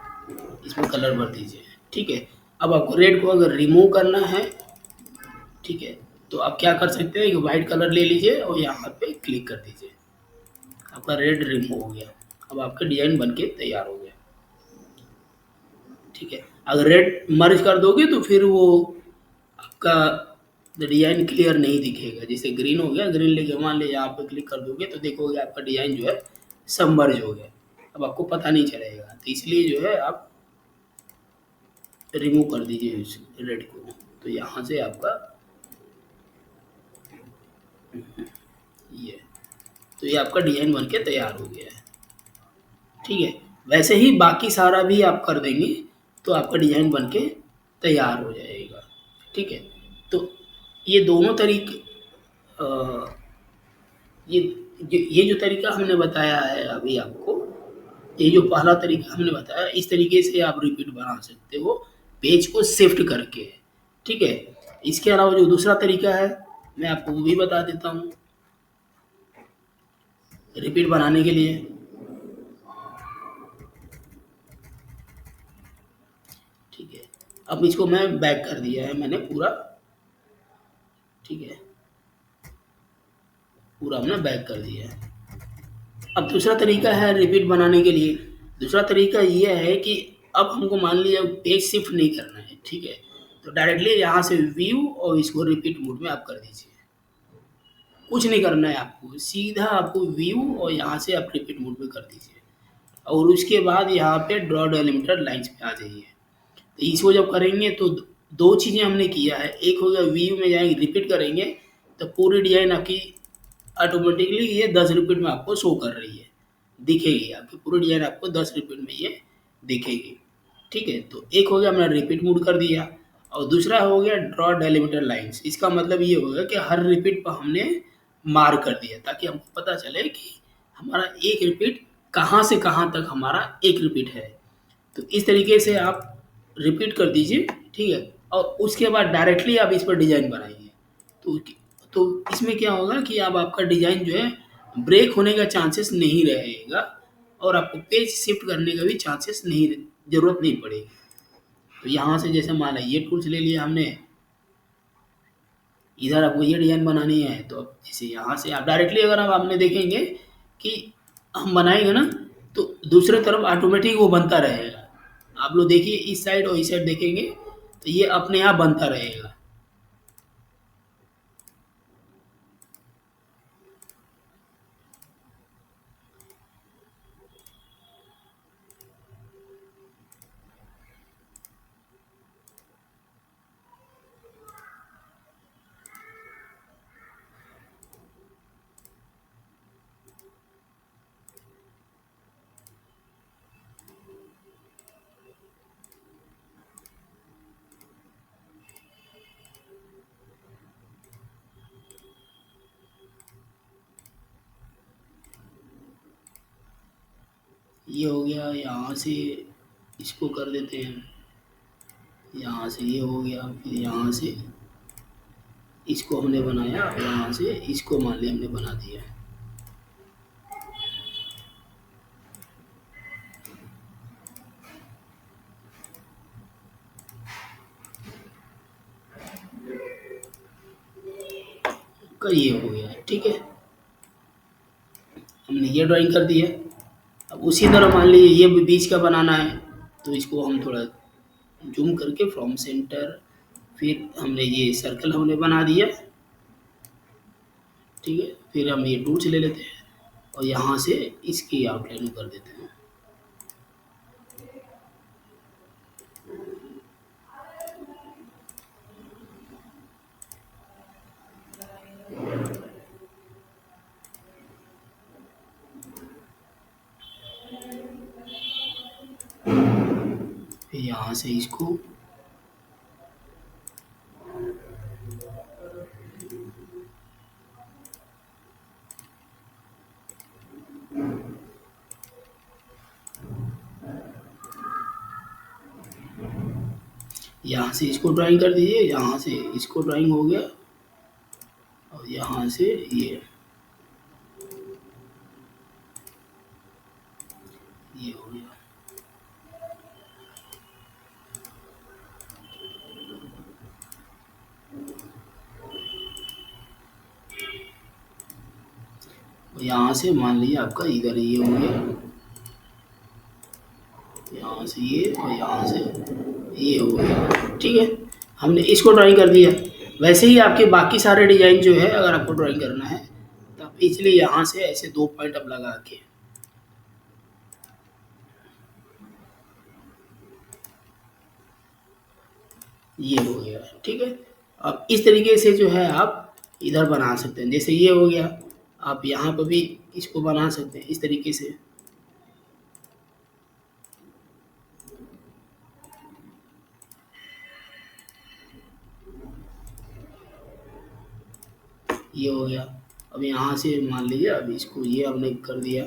इसमें कलर भर दीजिए। ठीक है, अब आपको रेड को अगर रिमूव करना है, ठीक है, तो आप क्या कर सकते हैं कि वाइट कलर ले लीजिए और यहाँ पे क्लिक कर दीजिए, आपका रेड रिमूव हो गया। अब आपका डिजाइन बन के तैयार हो गया। ठीक है, अगर रेड मर्ज कर दोगे तो फिर वो आपका डिजाइन क्लियर नहीं दिखेगा। जैसे ग्रीन हो गया, ग्रीन लेके मान लीजिए यहाँ पे क्लिक कर दोगे तो देखोगे आपका डिजाइन जो है सब मर्ज हो गया, अब आपको पता नहीं चलेगा। तो इसलिए जो है आप रिमूव कर दीजिए इस रेड को, तो यहाँ से आपका ये, तो ये आपका डिजाइन बन के तैयार हो गया है। ठीक है, वैसे ही बाकी सारा भी आप कर देंगे तो आपका डिजाइन बन के तैयार हो जाएगा। ठीक है, तो ये दोनों तरीके, अ, ये ये जो तरीका हमने बताया है अभी आपको, ये जो पहला तरीका हमने बताया, इस तरीके से आप रिपीट बना सकते हो पेज को शिफ्ट करके। ठीक है, इसके अलावा जो दूसरा तरीका है मैं आपको वो भी बता देता हूँ रिपीट बनाने के लिए। ठीक है, अब इसको मैं बैक कर दिया है मैंने पूरा। ठीक है, पूरा हमने बैक कर दिया है। अब दूसरा तरीका है रिपीट बनाने के लिए। दूसरा तरीका ये है कि अब हमको मान लिया पेज शिफ्ट नहीं करना है, ठीक है, तो डायरेक्टली यहाँ से व्यू और इसको रिपीट मोड में आप कर दीजिए। कुछ नहीं करना है आपको, सीधा आपको व्यू और यहाँ से आप रिपीट मोड में कर दीजिए, और उसके बाद यहाँ पे ड्रॉ डेलिमिटर लाइन्स पे आ जाइए। तो इसको जब करेंगे तो दो चीज़ें हमने किया है, एक हो गया व्यू में जाएंगे रिपीट करेंगे तो पूरी डिजाइन आपकी ऑटोमेटिकली ये 10 रिपीट में आपको शो कर रही है, दिखेगी आपकी पूरी डिजाइन आपको 10 रिपीट में ये दिखेगी। ठीक है, तो एक हो गया हमने रिपीट मोड कर दिया, और दूसरा हो गया ड्रॉ डेलिमिटर लाइंस। इसका मतलब ये होगा कि हर रिपीट पर हमने मार्क कर दिया ताकि हमको पता चले कि हमारा एक रिपीट कहाँ से कहाँ तक हमारा एक रिपीट है। तो इस तरीके से आप रिपीट कर दीजिए। ठीक है, और उसके बाद डायरेक्टली आप इस पर डिजाइन बनाइए। तो तो इसमें क्या होगा कि अब आपका डिजाइन जो है ब्रेक होने का चांसेस नहीं रहेगा, और आपको पेज शिफ्ट करने का भी चांसेस नहीं, जरूरत नहीं पड़ेगी। तो यहाँ से जैसे मान लीजिए ये टूल्स ले लिया हमने, इधर आपको ये डिजाइन बनानी है तो अब जैसे यहाँ से आप डायरेक्टली अगर आप आपने देखेंगे कि हम बनाएंगे ना तो दूसरे तरफ ऑटोमेटिक वो बनता रहेगा। आप लोग देखिए इस साइड और इस साइड देखेंगे तो ये अपने आप बनता रहेगा। ये हो गया, यहाँ से इसको कर देते हैं, यहाँ से ये हो गया, फिर यहाँ से इसको हमने बनाया, यहाँ से इसको मान लिया हमने बना दिया। का ये हो गया, ठीक है। हमने ये ड्राइंग कर दिया। अब उसी तरह मान लीजिए ये भी बीच का बनाना है, तो इसको हम थोड़ा जूम करके फ्रॉम सेंटर, फिर हमने ये सर्कल हमने बना दिया, ठीक है। फिर हम ये टूल्स ले लेते हैं और यहाँ से इसकी आउटलाइन कर देते हैं। फिर यहाँ से इसको यहाँ से इसको ड्राइंग कर दीजिए, यहाँ से इसको ड्राइंग हो गया और यहाँ से ये हो गया। और यहाँ से मान लीजिए आपका इधर ये हो गया, यहाँ से ये और यहाँ से ये हो गया, ठीक है। हमने इसको ड्राइंग कर दिया। वैसे ही आपके बाकी सारे डिजाइन जो है अगर आपको ड्राइंग करना है तो आप इसलिए यहाँ से ऐसे 2 पॉइंट अब लगा के ये हो गया, ठीक है। अब इस तरीके से जो है आप इधर बना सकते हैं, जैसे ये हो गया, आप यहाँ पर भी इसको बना सकते हैं इस तरीके से। ये हो गया। अब यहाँ से मान लीजिए अब इसको ये हमने कर दिया,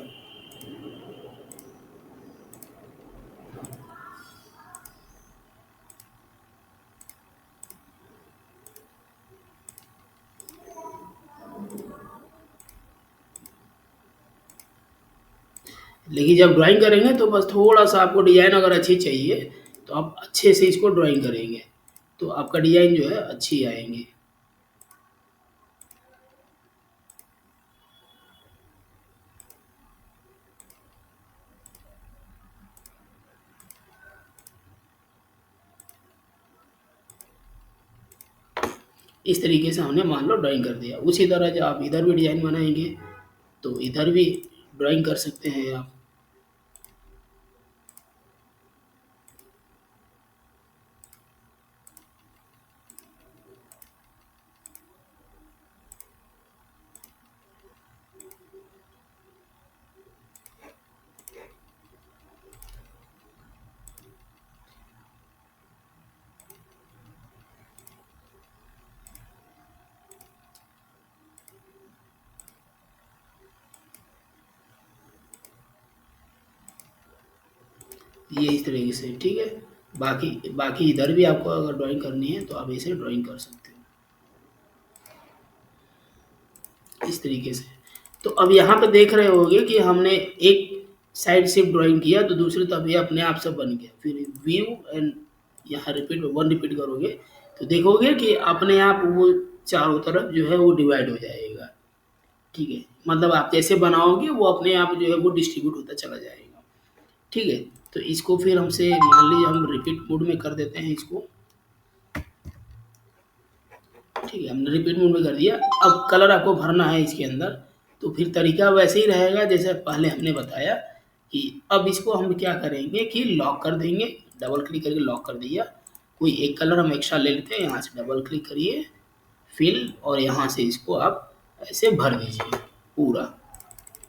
लेकिन जब ड्राइंग करेंगे तो बस थोड़ा-सा आपको डिज़ाइन अगर अच्छी चाहिए, तो आप अच्छे से इसको ड्राइंग करेंगे, तो आपका डिज़ाइन जो है अच्छी आएँगी। इस तरीके से हमने मान लो ड्राइंग कर दिया। उसी तरह जब आप इधर भी डिज़ाइन बनाएँगे, तो इधर भी ड्राइंग कर सकते हैं आप। ये इस तरीके से, ठीक है। बाकी बाकी इधर भी आपको अगर ड्राइंग करनी है तो आप ऐसे ड्राइंग कर सकते हो, इस तरीके से। तो अब यहाँ पे देख रहे होंगे कि हमने एक साइड से ड्राइंग किया तो दूसरी तरफ ये अपने आप से बन गया। फिर व्यू एंड यहाँ रिपीट 1 रिपीट करोगे तो देखोगे कि अपने आप वो चारों तरफ जो है वो डिवाइड हो जाएगा, ठीक है। मतलब आप जैसे बनाओगे वो अपने आप जो है वो डिस्ट्रीब्यूट होता चला जाएगा, ठीक है। तो इसको फिर हमसे मान लीजिए हम रिपीट मोड में कर देते हैं इसको, ठीक है। हमने रिपीट मोड में कर दिया। अब कलर आपको भरना है इसके अंदर, तो फिर तरीका वैसे ही रहेगा जैसे पहले हमने बताया कि अब इसको हम क्या करेंगे कि लॉक कर देंगे, डबल क्लिक करके लॉक कर दिया। कोई एक कलर हम एक्स्ट्रा ले लेते हैं, यहाँ से डबल क्लिक करिए, फिल, और यहाँ से इसको आप ऐसे भर दीजिए पूरा।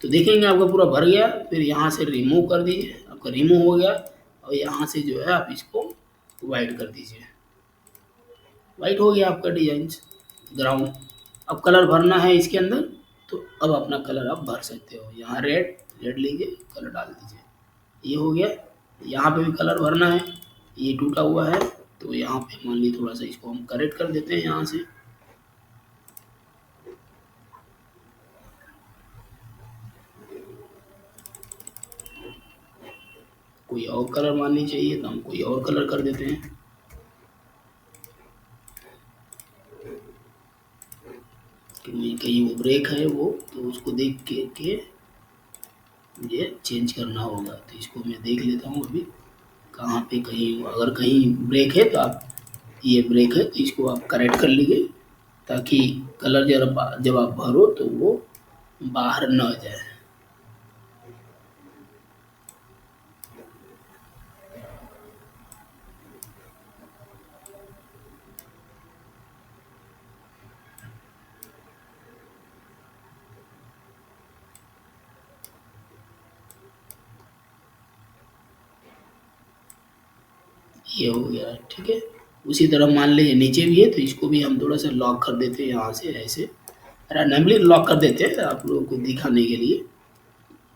तो देखेंगे आपका पूरा भर गया। फिर यहाँ से रिमूव कर दीजिए, आपका रिमूव हो गया। और यहाँ से जो है आप इसको वाइट कर दीजिए, वाइट हो गया आपका डिजाइन ग्राउंड। अब कलर भरना है इसके अंदर, तो अब अपना कलर आप भर सकते हो। यहाँ रेड रेड लीजिए, कलर डाल दीजिए, ये हो गया। यहाँ पे भी कलर भरना है, ये टूटा हुआ है तो यहाँ पे मान लीजिए थोड़ा सा इसको हम करेक्ट कर देते हैं यहाँ से। कोई और कलर माननी चाहिए तो हम कोई और कलर कर देते हैं। कि नहीं कहीं वो ब्रेक है वो, तो उसको देख के मुझे चेंज करना होगा। तो इसको मैं देख लेता हूँ अभी, कहाँ पे कहीं अगर कहीं ब्रेक है तो आप, ये ब्रेक है तो इसको आप करेक्ट कर लीजिए, ताकि कलर जब आप भरो तो वो बाहर ना जाए। ये हो गया, ठीक है। उसी तरह मान लीजिए नीचे भी है तो इसको भी हम थोड़ा सा लॉक कर देते हैं यहाँ से ऐसे, रैंडमली लॉक कर देते हैं आप लोगों को दिखाने के लिए,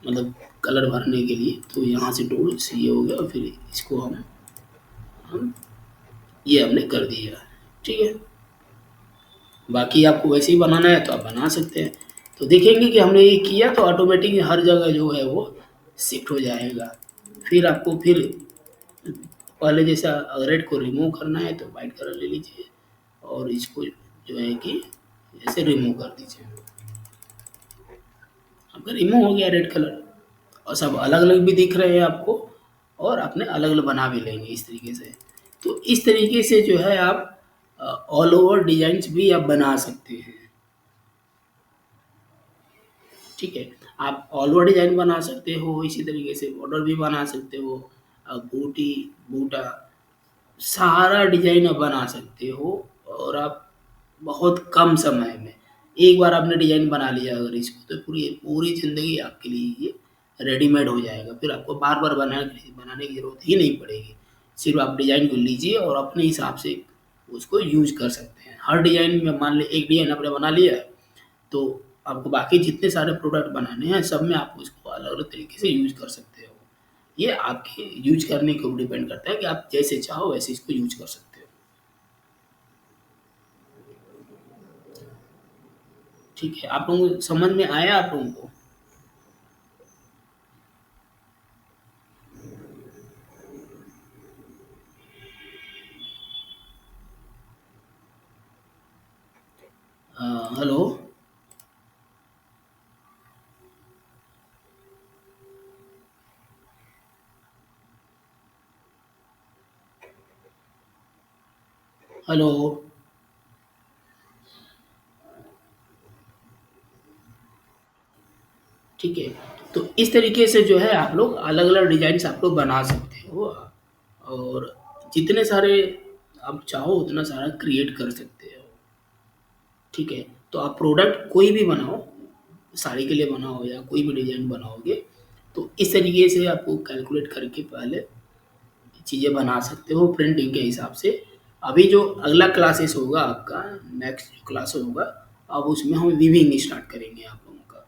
मतलब कलर भरने के लिए। तो यहाँ से टूल्स ये हो गया, और फिर इसको हम ये हमने कर दिया, ठीक है। बाकी आपको वैसे ही बनाना है तो आप बना सकते हैं। तो देखेंगे कि हमने ये किया तो ऑटोमेटिक हर जगह जो है वो शिफ्ट हो जाएगा। फिर आपको फिर पहले जैसा रेड को रिमूव करना है तो वाइट कलर ले लीजिए, और इसको जो है कि ऐसे रिमूव कर दीजिए। आपका रिमूव हो गया रेड कलर, और सब अलग-अलग भी दिख रहे हैं आपको, और आपने अलग-अलग बना भी लेंगे इस तरीके से। तो इस तरीके से जो है आप ऑल ओवर डिज़ाइन्स भी आप बना सकते हैं, ठीक है। आप ऑल ओवर डिज़ाइन बना सकते हो, इसी तरीके से बॉर्डर भी बना सकते हो, बूटी, बूटा, सारा डिज़ाइन आप बना सकते हो, और आप बहुत कम समय में एक बार आपने डिज़ाइन बना लिया अगर इसको, तो पूरी पूरी ज़िंदगी आपके लिए ये रेडीमेड हो जाएगा। फिर आपको बार-बार बनाने की ज़रूरत ही नहीं पड़ेगी। सिर्फ़ आप डिज़ाइन को लीजिए और अपने हिसाब से उसको यूज़ कर सकते हैं। हर डिज़ाइन में मान लें एक डिज़ाइन आपने बना लिया, तो आपको बाकी जितने सारे प्रोडक्ट बनाने हैं, सब में आप उसको अलग-अलग तरीके से यूज़ कर सकते हो। ये आपके यूज़ करने के ऊपर डिपेंड करता है कि आप जैसे चाहो वैसे इसको यूज़ कर सकते हो। ठीक है, आप लोगों को समझ में आया आप लोगों को? हेलो? हेलो? ठीक है, तो इस तरीके से जो है आप लोग अलग-अलग डिज़ाइन्स आप लोग बना सकते हो, और जितने सारे आप चाहो उतना सारा क्रिएट कर सकते हो। ठीक है, तो आप प्रोडक्ट कोई भी बनाओ, साड़ी के लिए बनाओ या कोई भी डिज़ाइन बनाओगे, तो इस तरीके से आपको कैलकुलेट करके पहले चीज़ें बना सकते हो प्रिंटिंग के हिसाब से। अभी जो अगला क्लासेस होगा आपका, नेक्स्ट जो क्लास होगा, अब उसमें हम वीविंग स्टार्ट करेंगे आप लोगों का,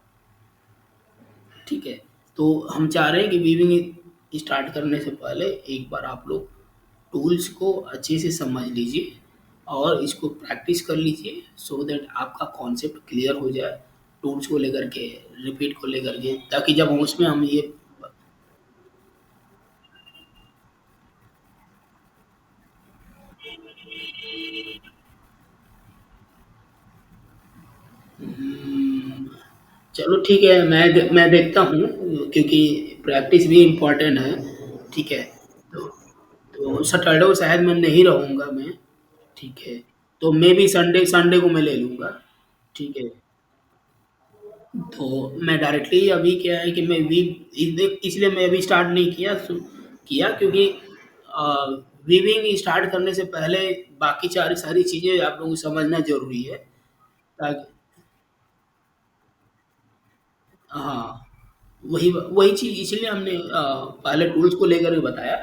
ठीक है। तो हम चाह रहे हैं कि वीविंग स्टार्ट करने से पहले एक बार आप लोग टूल्स को अच्छे से समझ लीजिए, और इसको प्रैक्टिस कर लीजिए, सो दैट आपका कॉन्सेप्ट क्लियर हो जाए, टूल्स को लेकर के, रिपीट को लेकर के, ताकि जब हम उसमें हम ये चलो ठीक है, मैं देखता हूँ, क्योंकि प्रैक्टिस भी इम्पोर्टेंट है, ठीक है। तो सैटरडे को शायद मैं नहीं रहूँगा मैं, ठीक है। तो मे बी संडे संडे को मैं ले लूँगा, ठीक है। तो मैं डायरेक्टली अभी क्या है कि मैं वी इसलिए मैं अभी स्टार्ट नहीं किया, क्योंकि वीविंग स्टार्ट करने से पहले बाकी सारी चीज़ें आप लोगों को समझना ज़रूरी है, ताकि हाँ, वही चीज़ इसलिए हमने पहले टूल्स को लेकर के बताया,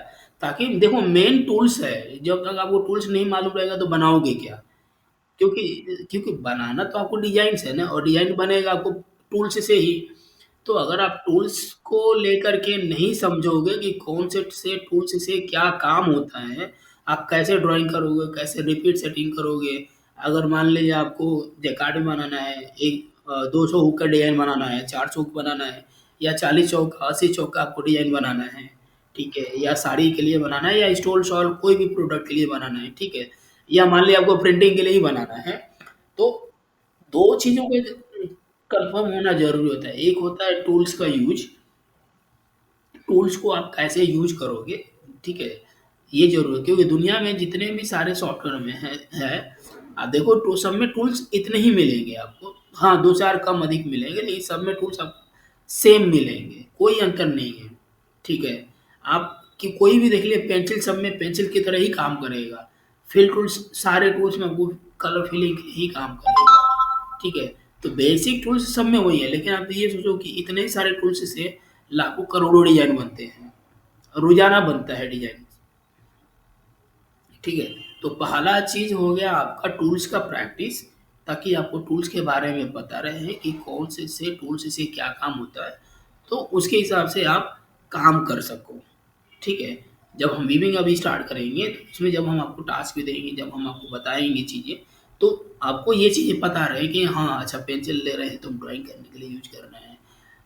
ताकि देखो मेन टूल्स है, जब तक आपको टूल्स नहीं मालूम रहेगा तो बनाओगे क्या? क्योंकि बनाना तो आपको डिज़ाइन से है ना, और डिज़ाइन बनेगा आपको टूल्स से ही। तो अगर आप टूल्स को लेकर के नहीं समझोगे कि कौन से टूल्स से क्या काम होता है, आप कैसे ड्राइंग करोगे, कैसे रिपीट सेटिंग करोगे। अगर मान लीजिए आपको जैकार्ड में बनाना है, 200 हुक का डिज़ाइन बनाना है, 400 हुक बनाना है, या 40 चौक, 80 चौक का आपको डिज़ाइन बनाना है, ठीक है? या साड़ी के लिए बनाना है, या स्टोल शॉल कोई भी प्रोडक्ट के लिए बनाना है, ठीक है? या मान लिया आपको प्रिंटिंग के लिए ही बनाना है, तो 2 चीज़ों को कंफर्म होना ज़रूरी होता है। एक होता है टूल्स का यूज़, टूल्स को आप कैसे यूज़ करोगे, ठीक है? ये ज़रूरी है क्योंकि दुनिया में जितने भी सारे सॉफ्टवेयर में हैं, आप देखो तो सब में टूल्स इतने ही मिलेंगे आपको। हाँ, 2-4 कम अधिक मिलेंगे लेकिन सब में टूल्स आपको सेम मिलेंगे, कोई अंतर नहीं है, ठीक है? आप कि कोई भी देख लिए पेंसिल सब में पेंसिल की तरह ही काम करेगा। फिल टूल्स सारे टूल्स में आपको कलर फिलिंग ही काम करेगा, ठीक है? तो बेसिक टूल्स सब में वही है लेकिन आप ये सोचो कि इतने सारे टूल्स से लाखों करोड़ों डिज़ाइन बनते हैं। रोज़ाना बनता है डिज़ाइन, ठीक है? तो पहला चीज़ हो गया आपका टूल्स का प्रैक्टिस, ताकि आपको टूल्स के बारे में पता रहे कि कौन से टूल्स से क्या काम होता है, तो उसके हिसाब से आप काम कर सको, ठीक है? जब हम वीविंग अभी स्टार्ट करेंगे तो उसमें जब हम आपको टास्क भी देंगे, जब हम आपको बताएँगे चीज़ें, तो आपको ये चीज़ें पता रहे कि हाँ, अच्छा पेंसिल ले रहे हैं तो हम ड्राइंग करने के लिए यूज़ कर रहे हैं,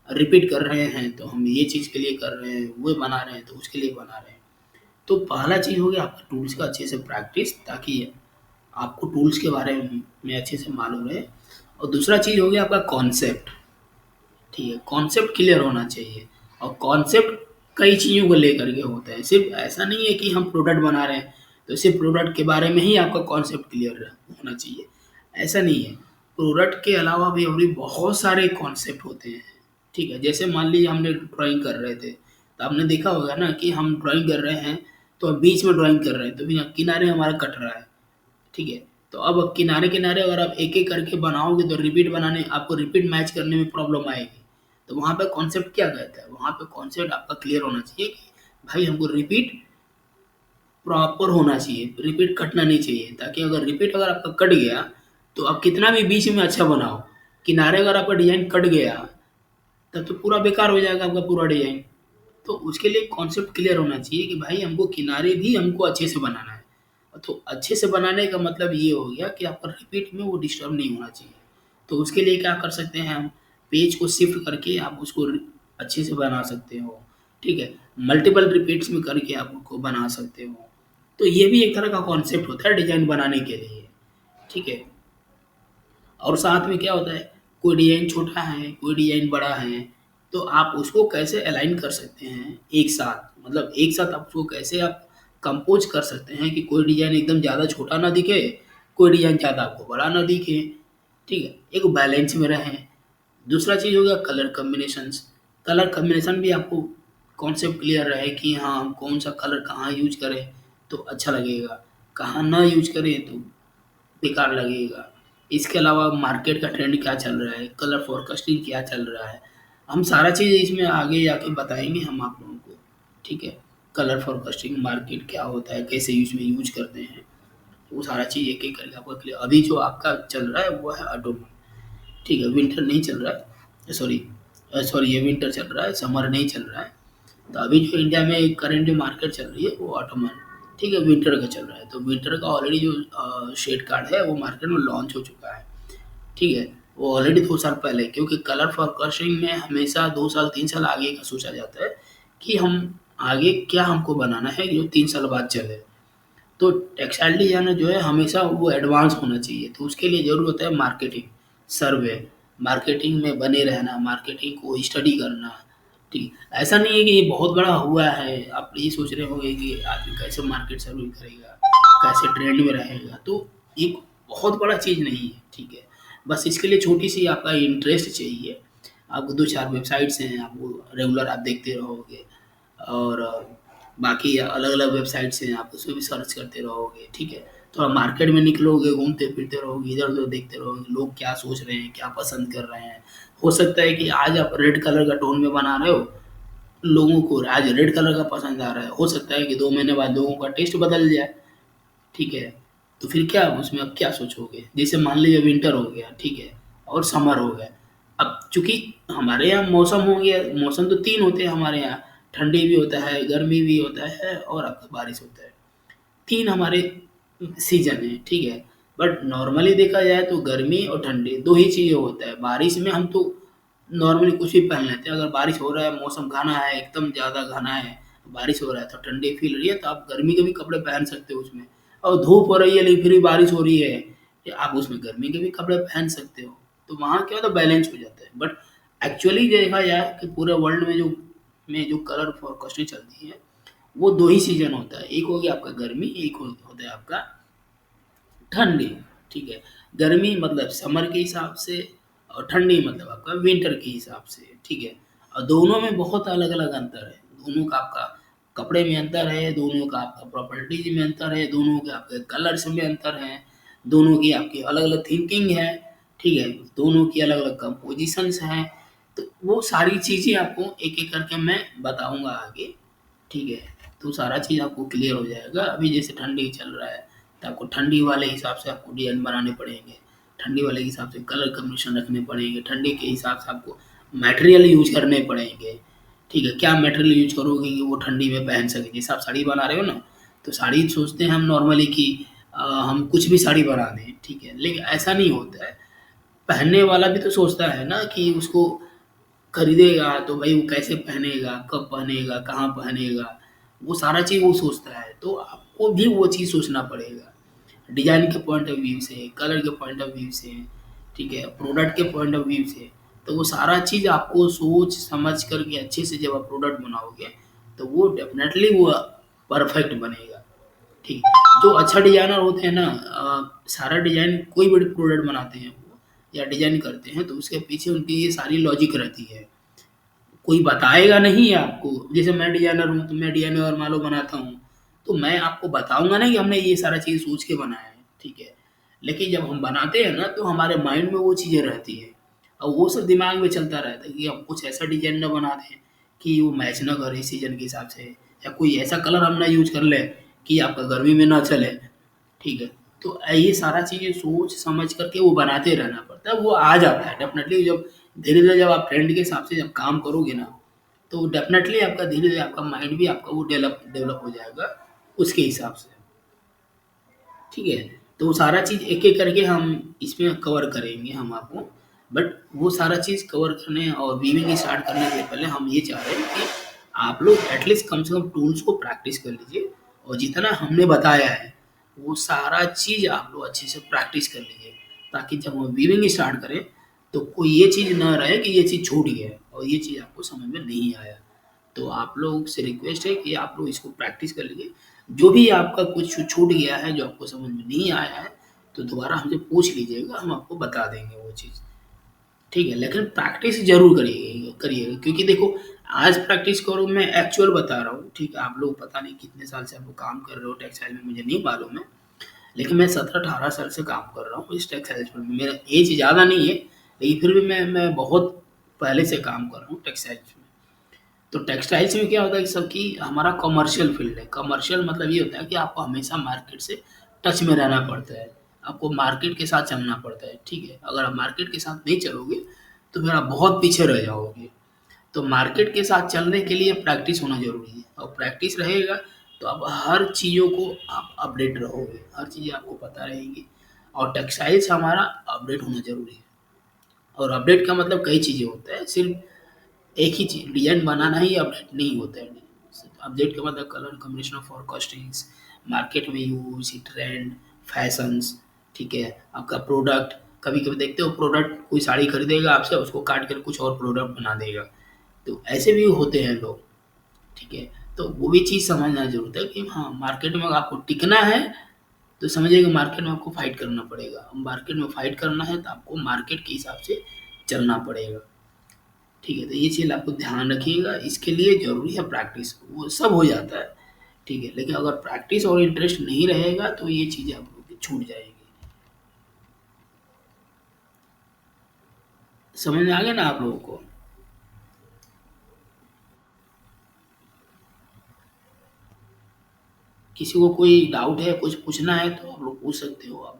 रिपीट कर रहे हैं तो हम ये चीज़ के लिए कर रहे हैं, वो बना रहे हैं तो उसके लिए बना रहे हैं। तो पहला चीज़ हो गया आपका टूल्स का अच्छे से प्रैक्टिस, ताकि आपको टूल्स के बारे में अच्छे से मालूम रहे। और दूसरा चीज़ हो गया आपका कॉन्सेप्ट, ठीक है? कॉन्सेप्ट क्लियर होना चाहिए और कॉन्सेप्ट कई चीज़ों को लेकर के होता है। सिर्फ़ ऐसा नहीं है कि हम प्रोडक्ट बना रहे हैं, तो सिर्फ़ प्रोडक्ट के बारे में ही आपका कॉन्सेप्ट क्लियर होना चाहिए, ऐसा नहीं है। प्रोडक्ट के अलावा भी और भी बहुत सारे कॉन्सेप्ट होते हैं, ठीक है? जैसे मान लीजिए हमने ड्राइंग कर रहे थे, तो आपने देखा होगा ना कि हम ड्राइंग कर रहे हैं, तो बीच में ड्राइंग कर रहे हैं, तो भैया किनारे हमारा कट रहा है। ठीक है? तो अब किनारे-किनारे अगर आप एक-एक करके बनाओगे तो रिपीट बनाने आपको रिपीट मैच करने में प्रॉब्लम आएगी। तो वहाँ पे कॉन्सेप्ट क्या कहता है? वहाँ पे कॉन्सेप्ट आपका क्लियर होना चाहिए कि भाई हमको रिपीट प्रॉपर होना चाहिए, रिपीट कटना नहीं चाहिए, ताकि अगर रिपीट अगर आपका कट गया, तो आप कितना भी बीच में अच्छा बनाओ, किनारे अगर आपका डिज़ाइन कट गया, तब तो पूरा बेकार हो जाएगा आपका पूरा डिज़ाइन। तो उसके लिए कॉन्सेप्ट क्लियर होना चाहिए कि भाई हमको किनारे भी हमको अच्छे से बनाना है। तो अच्छे से बनाने का मतलब ये हो गया कि आपका रिपीट में वो डिस्टर्ब नहीं होना चाहिए। तो उसके लिए क्या कर सकते हैं हम, पेज को शिफ्ट करके आप उसको अच्छे से बना सकते हो, ठीक है? मल्टीपल रिपीट्स में करके आप उसको बना सकते हो। तो ये भी एक तरह का कॉन्सेप्ट होता है डिज़ाइन बनाने के लिए, ठीक है? और साथ में क्या होता है, कोई डिज़ाइन छोटा है, कोई डिज़ाइन बड़ा है, तो आप उसको कैसे अलाइन कर सकते हैं एक साथ, मतलब एक साथ आप उसको कैसे आप कंपोज़ कर सकते हैं कि कोई डिज़ाइन एकदम ज़्यादा छोटा ना दिखे, कोई डिज़ाइन ज़्यादा आपको बड़ा ना दिखे, ठीक है? एक बैलेंस में रहें। दूसरा चीज़ हो गया कलर कॉम्बिनेशंस। कलर कॉम्बिनेशन भी आपको कॉन्सेप्ट क्लियर रहे कि हाँ, हम कौन-सा कलर कहाँ यूज़ करें तो अच्छा लगेगा, कहाँ ना यूज़ करें तो बेकार लगेगा। इसके अलावा मार्केट का ट्रेंड क्या चल रहा है, कलर फोरकास्टिंग क्या चल रहा है, हम सारा चीज़ इसमें आगे जाके बताएँगे हम आप लोगों को, ठीक है? कलर फोरकास्टिंग मार्केट क्या होता है, कैसे इसमें यूज़ करते हैं, वो सारा चीज़ एक-एक करके आपको क्लियर। अभी जो आपका चल रहा है वो है ऑटोमन, ठीक है? विंटर नहीं चल रहा है, सॉरी ये विंटर चल रहा है, समर नहीं चल रहा है। तो अभी जो इंडिया में करंट जो मार्केट चल रही है वो ऑटोमन, ठीक है, विंटर का चल रहा है। तो विंटर का ऑलरेडी जो शेड कार्ड है वो मार्केट में लॉन्च हो चुका है, ठीक है? वो ऑलरेडी 2 साल पहले, क्योंकि कलर फोरकास्टिंग में हमेशा 2 साल 3 साल आगे का सोचा जाता है कि हम आगे क्या हमको बनाना है जो 3 साल बाद चले। तो टेक्सटाइल डिज़ाइनर जो है हमेशा वो एडवांस होना चाहिए, तो उसके लिए ज़रूर होता है मार्केटिंग, सर्वे, मार्केटिंग में बने रहना, मार्केटिंग को स्टडी करना, ठीक। ऐसा नहीं है कि ये बहुत बड़ा हुआ है, आप ये सोच रहे होंगे कि आदमी कैसे मार्केट सर्वे करेगा, कैसे ट्रेंड में रहेगा, तो एक बहुत बड़ा चीज़ नहीं है, ठीक है। बस इसके लिए छोटी-सी आपका इंटरेस्ट चाहिए, आपको 2-4 वेबसाइट्स हैं, आपको रेगुलर आप देखते रहोगे और बाकी अलग-अलग वेबसाइट्स हैं, आप उसमें भी सर्च करते रहोगे, ठीक है। थोड़ा मार्केट में निकलोगे, घूमते-फिरते रहोगे, इधर-उधर देखते रहोगे, लोग क्या सोच रहे हैं, क्या पसंद कर रहे हैं। हो सकता है कि आज आप रेड कलर का टोन में बना रहे हो, लोगों को आज रेड कलर का पसंद आ रहा है, हो सकता है कि 2 महीने बाद लोगों का टेस्ट बदल जाए, ठीक है। तो फिर क्या उसमें आप क्या सोचोगे? जैसे मान लीजिए विंटर हो गया, ठीक है, और समर हो गया। अब चूँकि हमारे यहाँ मौसम हो गया, मौसम तो 3 होते हैं हमारे यहाँ, ठंडी भी होता है, गर्मी भी होता है और आपका बारिश होता है। 3 हमारे सीज़न हैं, ठीक है। बट नॉर्मली देखा जाए तो गर्मी और ठंडी 2 ही चीज़ें होता है। बारिश में हम तो नॉर्मली कुछ भी पहन लेते हैं। अगर बारिश हो रहा है, मौसम घना है, एकदम ज़्यादा घना है, बारिश हो रहा है तो ठंडी फ़ील हो रही है तो आप गर्मी के भी कपड़े पहन सकते हो उसमें। और धूप हो रही है लेकिन फिर भी बारिश हो रही है, आप उसमें गर्मी के भी कपड़े पहन सकते हो। तो वहाँ क्या होता है बैलेंस हो जाता है। बट एक्चुअली देखा जाए कि पूरे वर्ल्ड में जो कलर फोरकास्टिंग चलती है, वो 2 ही सीज़न होता है। एक हो गया आपका गर्मी, एक होता है आपका ठंडी, ठीक है। गर्मी मतलब समर के हिसाब से और ठंडी मतलब आपका विंटर के हिसाब से, ठीक है। और दोनों में बहुत अलग-अलग अंतर है। दोनों का आपका कपड़े में अंतर है, दोनों का आपका प्रॉपर्टीज़ में अंतर है, दोनों के आपके कलर्स में अंतर है, दोनों की आपकी अलग-अलग थिंकिंग है, ठीक है। दोनों की अलग-अलग कंपोज़िशंस हैं। तो वो सारी चीज़ें आपको एक-एक करके मैं बताऊँगा आगे। ठीक है, तो सारा चीज़ आपको क्लियर हो जाएगा। अभी जैसे ठंडी चल रहा है, तो आपको ठंडी वाले हिसाब से आपको डिज़ाइन बनाने पड़ेंगे। ठंडी वाले हिसाब से कलर कॉम्बिनेशन रखने पड़ेंगे। ठंडी के हिसाब से आपको मटेरियल यूज़ करने पड़ेंगे। ठीक है, क्या मटेरियल यूज़ करोगे कि वो ठंडी में पहन सकें? जैसे आप साड़ी बना रहे हो ना, तो साड़ी सोचते हैं हम नॉर्मली कि हम कुछ भी साड़ी बना दें, ठीक है, लेकिन ऐसा नहीं होता है। पहनने वाला भी तो सोचता है ना कि उसको खरीदेगा तो भाई वो कैसे पहनेगा, कब पहनेगा, कहाँ पहनेगा, वो सारा चीज़ वो सोचता है। तो आपको भी वो चीज़ सोचना पड़ेगा। डिज़ाइन के पॉइंट ऑफ व्यू से, कलर के पॉइंट ऑफ व्यू से, ठीक है, प्रोडक्ट के पॉइंट ऑफ व्यू से। तो वो सारा चीज़ आपको सोच समझ कर के अच्छे से जब आप प्रोडक्ट बनाओगे, तो वो डेफ़िनेटली वो परफेक्ट बनेगा। ठीक है। जो अच्छा डिज़ाइनर होते हैं ना सारा डिज़ाइन कोई भी प्रोडक्ट बनाते हैं वो या डिज़ाइन करते हैं तो उसके पीछे उनकी ये सारी लॉजिक रहती है। कोई बताएगा नहीं आपको। जैसे मैं डिज़ाइनर हूँ, तो मैं डिज़ाइनर और मान लो बनाता हूँ, तो मैं आपको बताऊँगा नहीं कि हमने ये सारा चीज़ सोच के बनाया है, ठीक है। लेकिन जब हम बनाते हैं ना, तो हमारे माइंड में वो चीज़ें रहती हैं और वो सब दिमाग में चलता रहता है कि हम कुछ ऐसा डिज़ाइन ना बना दें कि वो मैच ना करे सीज़न के हिसाब से या कोई ऐसा कलर हम ना यूज़ कर लें कि आपका गर्मी में ना चले। ठीक है। तो ये सारा चीज़ें सोच समझ करके वो बनाते रहना पड़ता है, वो आ जाता है डेफ़िनेटली जब धीरे-धीरे जब आप ट्रेंड के हिसाब से जब काम करोगे ना, तो डेफ़िनेटली आपका धीरे-धीरे आपका माइंड भी आपका वो डेवलप हो जाएगा उसके हिसाब से, ठीक है। तो वो सारा चीज़ एक-एक करके हम इसमें कवर करेंगे हम आपको, बट वो सारा चीज़ कवर करने और वीविंग स्टार्ट करने से पहले हम ये चाह रहे हैं कि आप लोग एटलीस्ट कम से कम टूल्स को प्रैक्टिस कर लीजिए और जितना हमने बताया है, वो सारा चीज़ आप लोग अच्छे से प्रैक्टिस कर लीजिए, ताकि जब हम वीविंग स्टार्ट करें, तो कोई ये चीज़ ना रहे कि ये चीज़ छूट गया है और ये चीज़ आपको समझ में नहीं आया। तो आप लोग से रिक्वेस्ट है कि आप लोग इसको प्रैक्टिस कर लीजिए। जो भी आपका कुछ छूट गया है, जो आपको समझ में नहीं आया है, तो दोबारा हमसे पूछ लीजिएगा, हम आपको बता देंगे वो चीज़। ठीक है, लेकिन प्रैक्टिस ज़रूर करिएगा करिएगा क्योंकि देखो आज प्रैक्टिस करो मैं एक्चुअल बता रहा हूँ, ठीक है? आप लोग पता नहीं कितने साल से आप लोग काम कर रहे हो टेक्सटाइल में मुझे नहीं मालूम है। लेकिन मैं 17-18 साल से काम कर रहा हूँ इस टेक्सटाइल्स में। मेरा ऐज ज़्यादा नहीं है, लेकिन फिर भी मैं बहुत पहले से काम कर रहा हूँ टेक्सटाइल्स में। तो टेक्सटाइल्स में क्या होता है कि सबकी हमारा कमर्शियल फील्ड है। कमर्शियल मतलब ये होता है कि आपको हमेशा मार्केट से टच में रहना पड़ता है। आपको मार्केट के साथ चलना पड़ता है, ठीक है? अगर आप मार्केट के साथ नहीं चलोगे, तो फिर आप बहुत पीछे रह जाओगे। तो मार्केट के साथ चलने के लिए प्रैक्टिस होना ज़रूरी है और प्रैक्टिस रहेगा, तो आप हर चीज़ों को आप अपडेट रहोगे, हर चीज़ें आपको पता रहेंगी और टेक्सटाइल्स हमारा अपडेट होना ज़रूरी है। और अपडेट का मतलब कई चीज़ें होता है, सिर्फ़ एक ही चीज़ डिज़ाइन बनाना ही अपडेट नहीं होता है। अपडेट का मतलब कलर कॉम्बिनेशन ऑफ फोरकास्टिंग्स, मार्केट में यूज़, ट्रेंड, फैशंस, ठीक है? आपका प्रोडक्ट, कभी-कभी देखते हो प्रोडक्ट कोई साड़ी खरीदेगा आपसे, उसको काट कर कुछ और प्रोडक्ट बना देगा। तो ऐसे भी होते हैं लोग, ठीक है? तो वो भी चीज़ समझना ज़रूरत है कि हाँ, मार्केट में अगर आपको टिकना है, तो समझिए कि मार्केट में आपको फ़ाइट करना पड़ेगा। मार्केट में फ़ाइट करना है, तो आपको मार्केट के हिसाब से चलना पड़ेगा। ठीक है, तो ये चीज़ आपको ध्यान रखिएगा, इसके लिए ज़रूरी है प्रैक्टिस, वो सब हो जाता है, ठीक है? लेकिन अगर प्रैक्टिस और इंटरेस्ट नहीं रहेगा, तो ये चीज़ें आप लोग की छूट जाएगी। समझ में आ गया ना आप लोगों को? किसी को कोई डाउट है, कुछ पूछना है, तो आप लोग पूछ सकते हो आप।